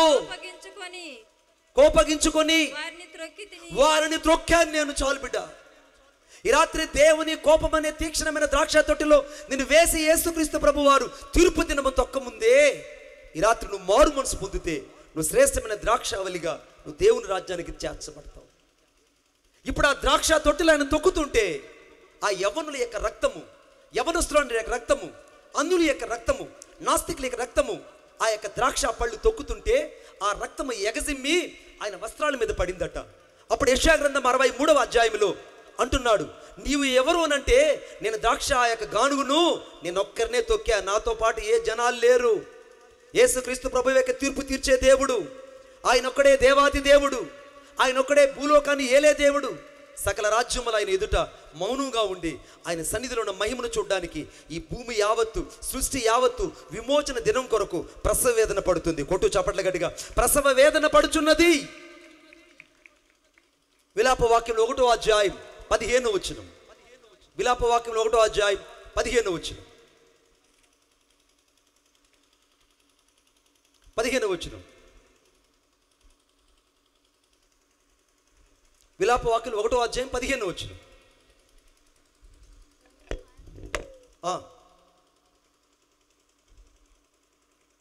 కోపగించుకొని వారిని త్రొక్కాను నేను. చాలు బిడ్డ. ఈ రాత్రి దేవుని కోపమనే తీక్షణమైన ద్రాక్ష తొట్టిలో నిన్ను వేసి యేసుక్రీస్తు ప్రభువారు తీర్పు దినము తొక్కముందే ఈ రాత్రి నువ్వు మారు మనసు పొందితే నువ్వు శ్రేష్టమైన ద్రాక్షావళిగా నువ్వు దేవుని రాజ్యానికి చేర్చబడతావు. ఇప్పుడు ఆ ద్రాక్ష తొట్టిలో ఆయన తొక్కుతుంటే ఆ యవ్వనుల యొక్క రక్తము, యవ్వనస్తుల యొక్క రక్తము, అన్యుల యొక్క రక్తము, నాస్తికుల యొక్క రక్తము ఆ యొక్క ద్రాక్ష పళ్ళు తొక్కుతుంటే ఆ రక్తము ఎగజిమ్మి ఆయన వస్త్రాల మీద పడిందట. అప్పుడు యెషయా గ్రంథం 63వ అధ్యాయంలో అంటున్నాడు, నీవు ఎవరు అనంటే నేను ద్రాక్ష ఆ యొక్క గానుగును నేను ఒక్కరినే తొక్కా, నాతో పాటు ఏ జనాలు లేరు. యేసుక్రీస్తు ప్రభువు యొక్క తీర్పు తీర్చే దేవుడు, ఆయన ఒక్కడే దేవాది దేవుడు, ఆయన ఒక్కడే భూలోకాన్ని ఏలే దేవుడు. సకల రాజ్యములు ఆయన ఎదుట మౌనంగా ఉండి ఆయన సన్నిధిలో ఉన్న మహిమను చూడడానికి ఈ భూమి యావత్తు, సృష్టి యావత్తు విమోచన దినం కొరకు ప్రసవ వేదన పడుతుంది. కొట్టు చప్పట్ల గట్టిగా, ప్రసవ వేదన పడుచున్నది. విలాప వాక్యం 1వ అధ్యాయం 15వ వచనం. విలాప వాక్యం 1వ అధ్యాయం 15వ వచనం. 15వ వచనం. విలాప వాక్యం 1వ అధ్యాయం 15వ వచనం.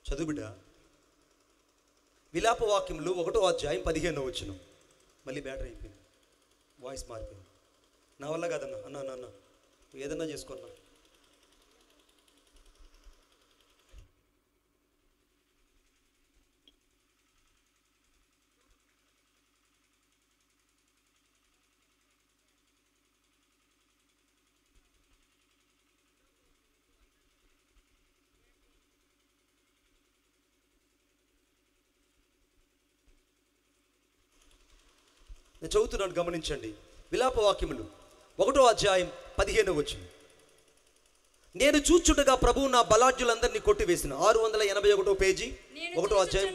చదువు బిడ్డ. విలాప వాక్యములు 1వ అధ్యాయం 15వ వచనం. మళ్ళీ బ్యాటరీ అయిపోయింది, వాయిస్ మారిపోయింది. నా వల్ల కాదన్నా. అన్న ఏదన్నా చేసుకున్నా. నేను చదువుతున్నాను, గమనించండి. విలాప వాక్యములు 1వ అధ్యాయం 15వ వచనం. నేను చూచుండగా ప్రభువు నా బలాఢ్యులందరినీ కొట్టివేసిన. 681వ పేజీ, 1వ అధ్యాయం.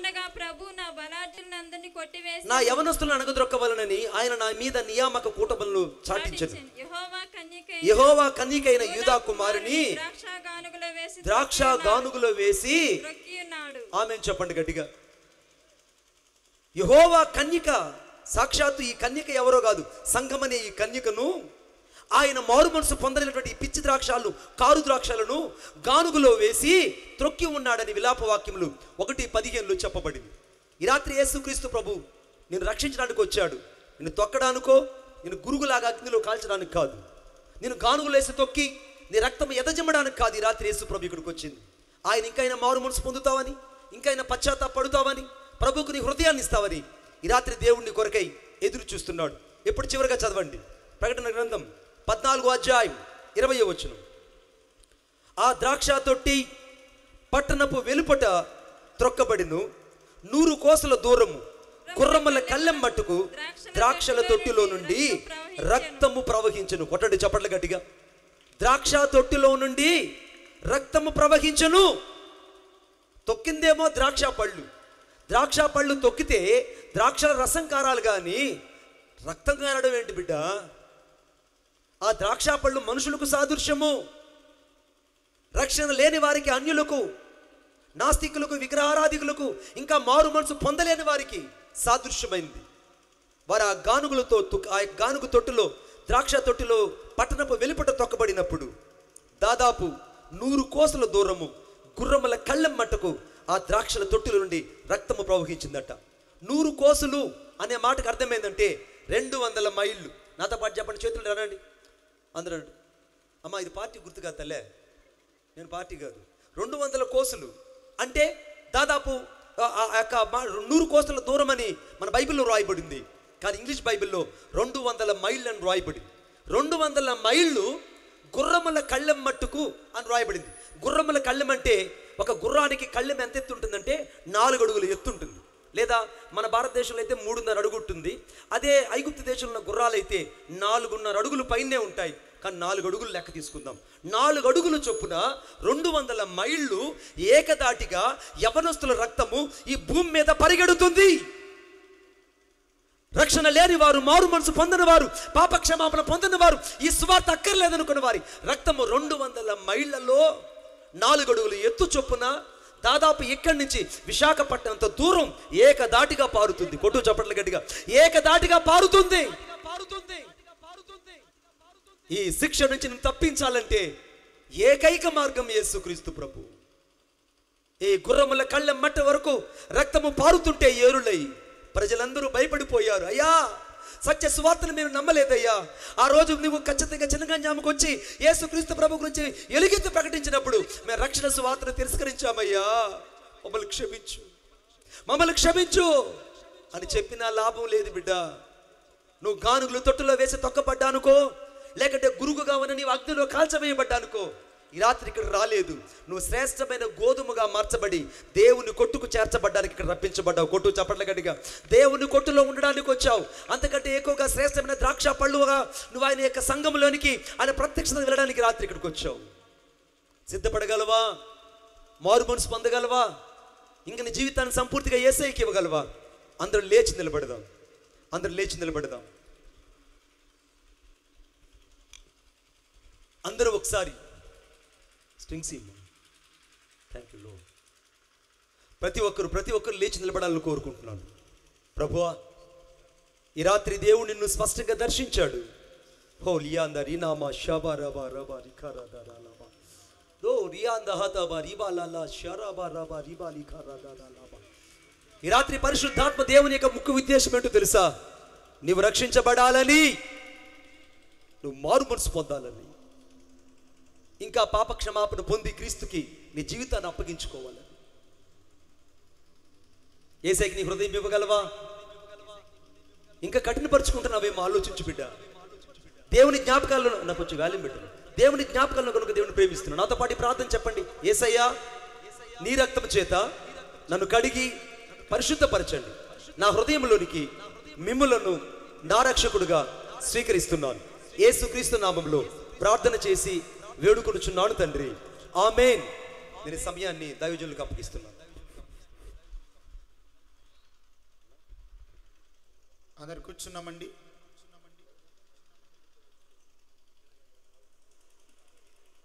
నా యవనస్తులను అణగద్రొక్కవలనని ఆయన నా మీద నియామక కూటములను చాటించెను. యెహోవా కన్యకైన యూదా కుమారుని ద్రాక్ష గానుగులో వేసి. ఆమేన్ చెప్పండి గట్టిగా. యెహోవా కన్యక, సాక్షాత్తు ఈ కన్యక ఎవరో కాదు, సంఘమనే ఈ కన్యకను ఆయన మారు మనసు పొందలేనటువంటి ఈ పిచ్చి ద్రాక్షాలను, కారు ద్రాక్షాలను గానుగులో వేసి త్రొక్కి ఉన్నాడని విలాప వాక్యములు 1:15లో చెప్పబడింది. ఈ రాత్రి యేసుక్రీస్తు ప్రభు నేను రక్షించడానికి వచ్చాడు. నేను తొక్కడానికో, నేను గురుగులాగా అగ్నిలో కాల్చడానికి కాదు. నేను గానుగులో వేసి తొక్కి నీ రక్తం ఎదజమ్మడానికి కాదు. ఈ రాత్రి యేసు ప్రభు ఇక్కడికి వచ్చింది. ఆయన ఇంకైనా మారు మనసు పొందుతావని, ఇంకైనా పశ్చాత్తాపడుతావని, ప్రభువుకు నీ హృదయాన్ని ఇస్తావని ఈ రాత్రి దేవుడిని కొరకై ఎదురు చూస్తున్నాడు. ఎప్పుడు చివరిగా చదవండి ప్రకటన గ్రంథం 14వ అధ్యాయం 20వ వచనం. ఆ ద్రాక్ష తొట్టి పట్టణపు వెలుపట త్రొక్కబడిను. 100 కోసల దూరము గుర్రముల కళ్ళెం మట్టుకు ద్రాక్షల తొట్టిలో నుండి రక్తము ప్రవహించను. కొట్టండి చప్పట్లు గట్టిగా. ద్రాక్ష తొట్టిలో నుండి రక్తము ప్రవహించను. తొక్కిందేమో ద్రాక్ష పళ్ళు. ద్రాక్ష పళ్ళు తొక్కితే ద్రాక్షల రసం కారాలు కానీ రక్తం కారడం ఏంటి బిడ్డ? ఆ ద్రాక్ష పళ్ళు మనుషులకు సాదృశ్యము. రక్షణ లేని వారికి, అన్యులకు, నాస్తికులకు, విగ్రహారాధికులకు, ఇంకా మారు మనసు పొందలేని వారికి సాదృశ్యమైంది. వారు ఆ గానుగులతో, ఆ గానుగు తొట్టులో, ద్రాక్ష తొట్టిలో పట్టణపు వెలుపట తొక్కబడినప్పుడు దాదాపు 100 కోసల దూరము గుర్రముల కళ్ళెం మట్టుకు ఆ ద్రాక్షల తొట్టిల నుండి రక్తము ప్రవహించిందట. 100 కోసులు అనే మాటకు అర్థమైందంటే 200 మైళ్ళు. నాతో పాటు చెప్పండి, చేతులు రండి అందరూ. అమ్మా ఇది పార్టీ గుర్తు కాదు తల్లే, నేను పార్టీ కాదు. 200 కోసులు అంటే దాదాపు 100 కోసుల దూరం అని మన బైబిల్లో రాయబడింది. కానీ ఇంగ్లీష్ బైబిల్లో 200 మైళ్ళు అని రాయబడింది. 200 మైళ్ళు గుర్రముల కళ్ళెం మట్టుకు అని రాయబడింది. గుర్రముల కళ్ళెం అంటే ఒక గుర్రానికి కళ్ళెం ఎంత ఎత్తు ఉంటుందంటే 4 అడుగులు ఎత్తు ఉంటుంది. లేదా మన భారతదేశంలో అయితే 3.5 అడుగు ఉంటుంది. అదే ఐగుప్తు దేశంలో ఉన్న గుర్రాలు అయితే 4.5 అడుగులు పైనే ఉంటాయి. కానీ 4 అడుగులు లెక్క తీసుకుందాం. 4 అడుగుల చొప్పున 200 మైళ్ళు ఏకదాటిగా యవనస్తుల రక్తము ఈ భూమి మీద పరిగెడుతుంది. రక్షణ లేని వారు, మారు మనసు పొందని వారు, పాపక్షమాపణ పొందని వారు, ఈ సువార్త అక్కర్లేదనుకున్న వారి రక్తము 200 మైళ్ళలో 4 అడుగులు ఎత్తు చొప్పున దాదాపు ఇక్కడి నుంచి విశాఖపట్నంత దూరం ఏకదాటిగా పారుతుంది. కొట్టు చప్పట్లు గట్టిగా. ఏకదాటిగా పారుతుంది. ఈ శిక్ష నుంచి నేను తప్పించాలంటే ఏకైక మార్గం యేసుక్రీస్తు ప్రభు. ఈ గుర్రముల కళ్ళెం మట్ట వరకు రక్తము పారుతుంటే ఏరులై ప్రజలందరూ భయపడిపోయారు. అయ్యా సత్య సువార్తను మేము నమ్మలేదయ్యా. ఆ రోజు నువ్వు ఖచ్చితంగా చిన్నగంజాముకు వచ్చి యేసుక్రీస్తు ప్రభు గురించి ఎలుగెత్తి ప్రకటించినప్పుడు మేము రక్షణ సువార్తను తిరస్కరించామయ్యా, మమ్మల్ని క్షమించు అని చెప్పినా లాభం లేదు బిడ్డ. నువ్వు గానుగులు తొట్టులో వేసి తొక్కబడ్డానుకో, లేకంటే గురుగుగా ఉన్న నీవు అగ్నిలో కాల్చవేయబడ్డానుకో, ఈ రాత్రి ఇక్కడ రాలేదు. నువ్వు శ్రేష్టమైన గోధుమగా మార్చబడి దేవుని కొట్టుకు చేర్చబడ్డానికి ఇక్కడ రప్పించబడ్డావు. కొట్టు చప్పట్ల గట్టిగా. దేవుని కొట్టులో ఉండడానికి వచ్చావు. అంతకంటే ఎక్కువగా శ్రేష్టమైన ద్రాక్ష పళ్ళుగా నువ్వు ఆయన యొక్క సంఘంలోనికి, ఆయన ప్రత్యక్షత వెళ్ళడానికి రాత్రి ఇక్కడికి వచ్చావు. సిద్ధపడగలవా? మారు మనసు పొందగలవా? ఇంక నీ జీవితాన్ని సంపూర్తిగా యేసయ్యకి ఇవ్వగలవా? అందరూ లేచి నిలబడదాం. అందరూ లేచి నిలబడదాం. అందరూ ఒకసారి థ్యాంక్ యూ లార్డ్. ప్రతి ఒక్కరు లేచి నిలబడాలని కోరుకుంటున్నాను. ప్రభువా, ఈ రాత్రి దేవుడు నిన్ను స్పష్టంగా దర్శించాడు. హో లియాంద రీనామా షాబా రబా రబా రికారాదాలాబా దో రియాంద హతబా రిబాలాలా షరాబా రబా రిబాలి కారాదాలాబా. ఈ రాత్రి పరిశుద్ధాత్మ దేవుని యొక్క ముఖ్య ఉద్దేశం ఏంటో తెలుసా? నీవు రక్షించబడాలని, నువ్వు మారు మనసు పొందాలని, ఇంకా పాప క్షమాపణ పొంది క్రీస్తుకి నీ జీవితాన్ని అప్పగించుకోవాలని. యేసయ్యకి నీ హృదయం ఇవ్వగలవా? ఇంకా కఠినపరుచుకుంటున్నావేమో ఆలోచించు బిడ్డ. దేవుని జ్ఞాపకాలను, నాకు కొంచెం వాల్యూమ్ పెట్టు, దేవుని జ్ఞాపకాలను కనుక దేవుని ప్రేమిస్తున్నాను. నాతో పాటు ప్రార్థన చెప్పండి. యేసయ్యా, నీ రక్తం చేత నన్ను కడిగి పరిశుద్ధపరచండి. నా హృదయంలోనికి మిమ్ములను నా రక్షకుడుగా స్వీకరిస్తున్నాను. యేసుక్రీస్తు నామములో ప్రార్థన చేసి వేడుకొనుచున్నాను తండ్రి, ఆమేన్. నేను ఈ సమయాన్ని దైవజనులకు అప్పగిస్తున్నాను. అందరు కూర్చున్నామండి.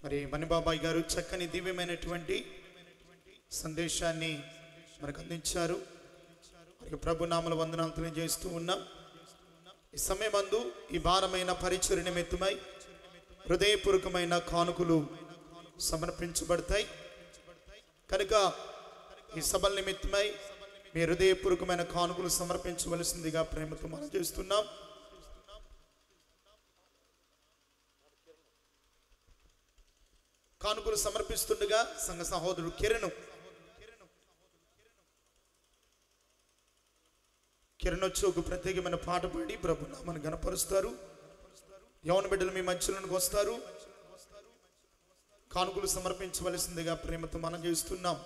మరి మణిబాబాయ్ గారు చక్కని దివ్యమైనటువంటి సందేశాన్ని మనకు అందించారు. మరి ప్రభు నామముల వందనాలు తెలియజేస్తూ ఉన్నాం. ఈ సమయమందు ఈ భారమైన పరిచర్య నిమిత్తమై హృదయపూర్వకమైన కానుకలు సమర్పించబడతాయి కనుక ఈ సభల నిమిత్తమై మీ హృదయపూర్వకమైన కానుకలు సమర్పించవలసిందిగా ప్రేమతో మనం చేస్తున్నాం. కానుకలు సమర్పిస్తుండగా సంఘ సహోదరుడు కిరణ్ వచ్చి ఒక ప్రత్యేకమైన పాట పాడి ప్రభు నామమును ఘనపరుస్తారు. యవన బిడ్డలు మీ మధ్యలోనికి వస్తారు. కానుకలు సమర్పించవలసిందిగా ప్రేమతో మనం చేస్తున్నాం.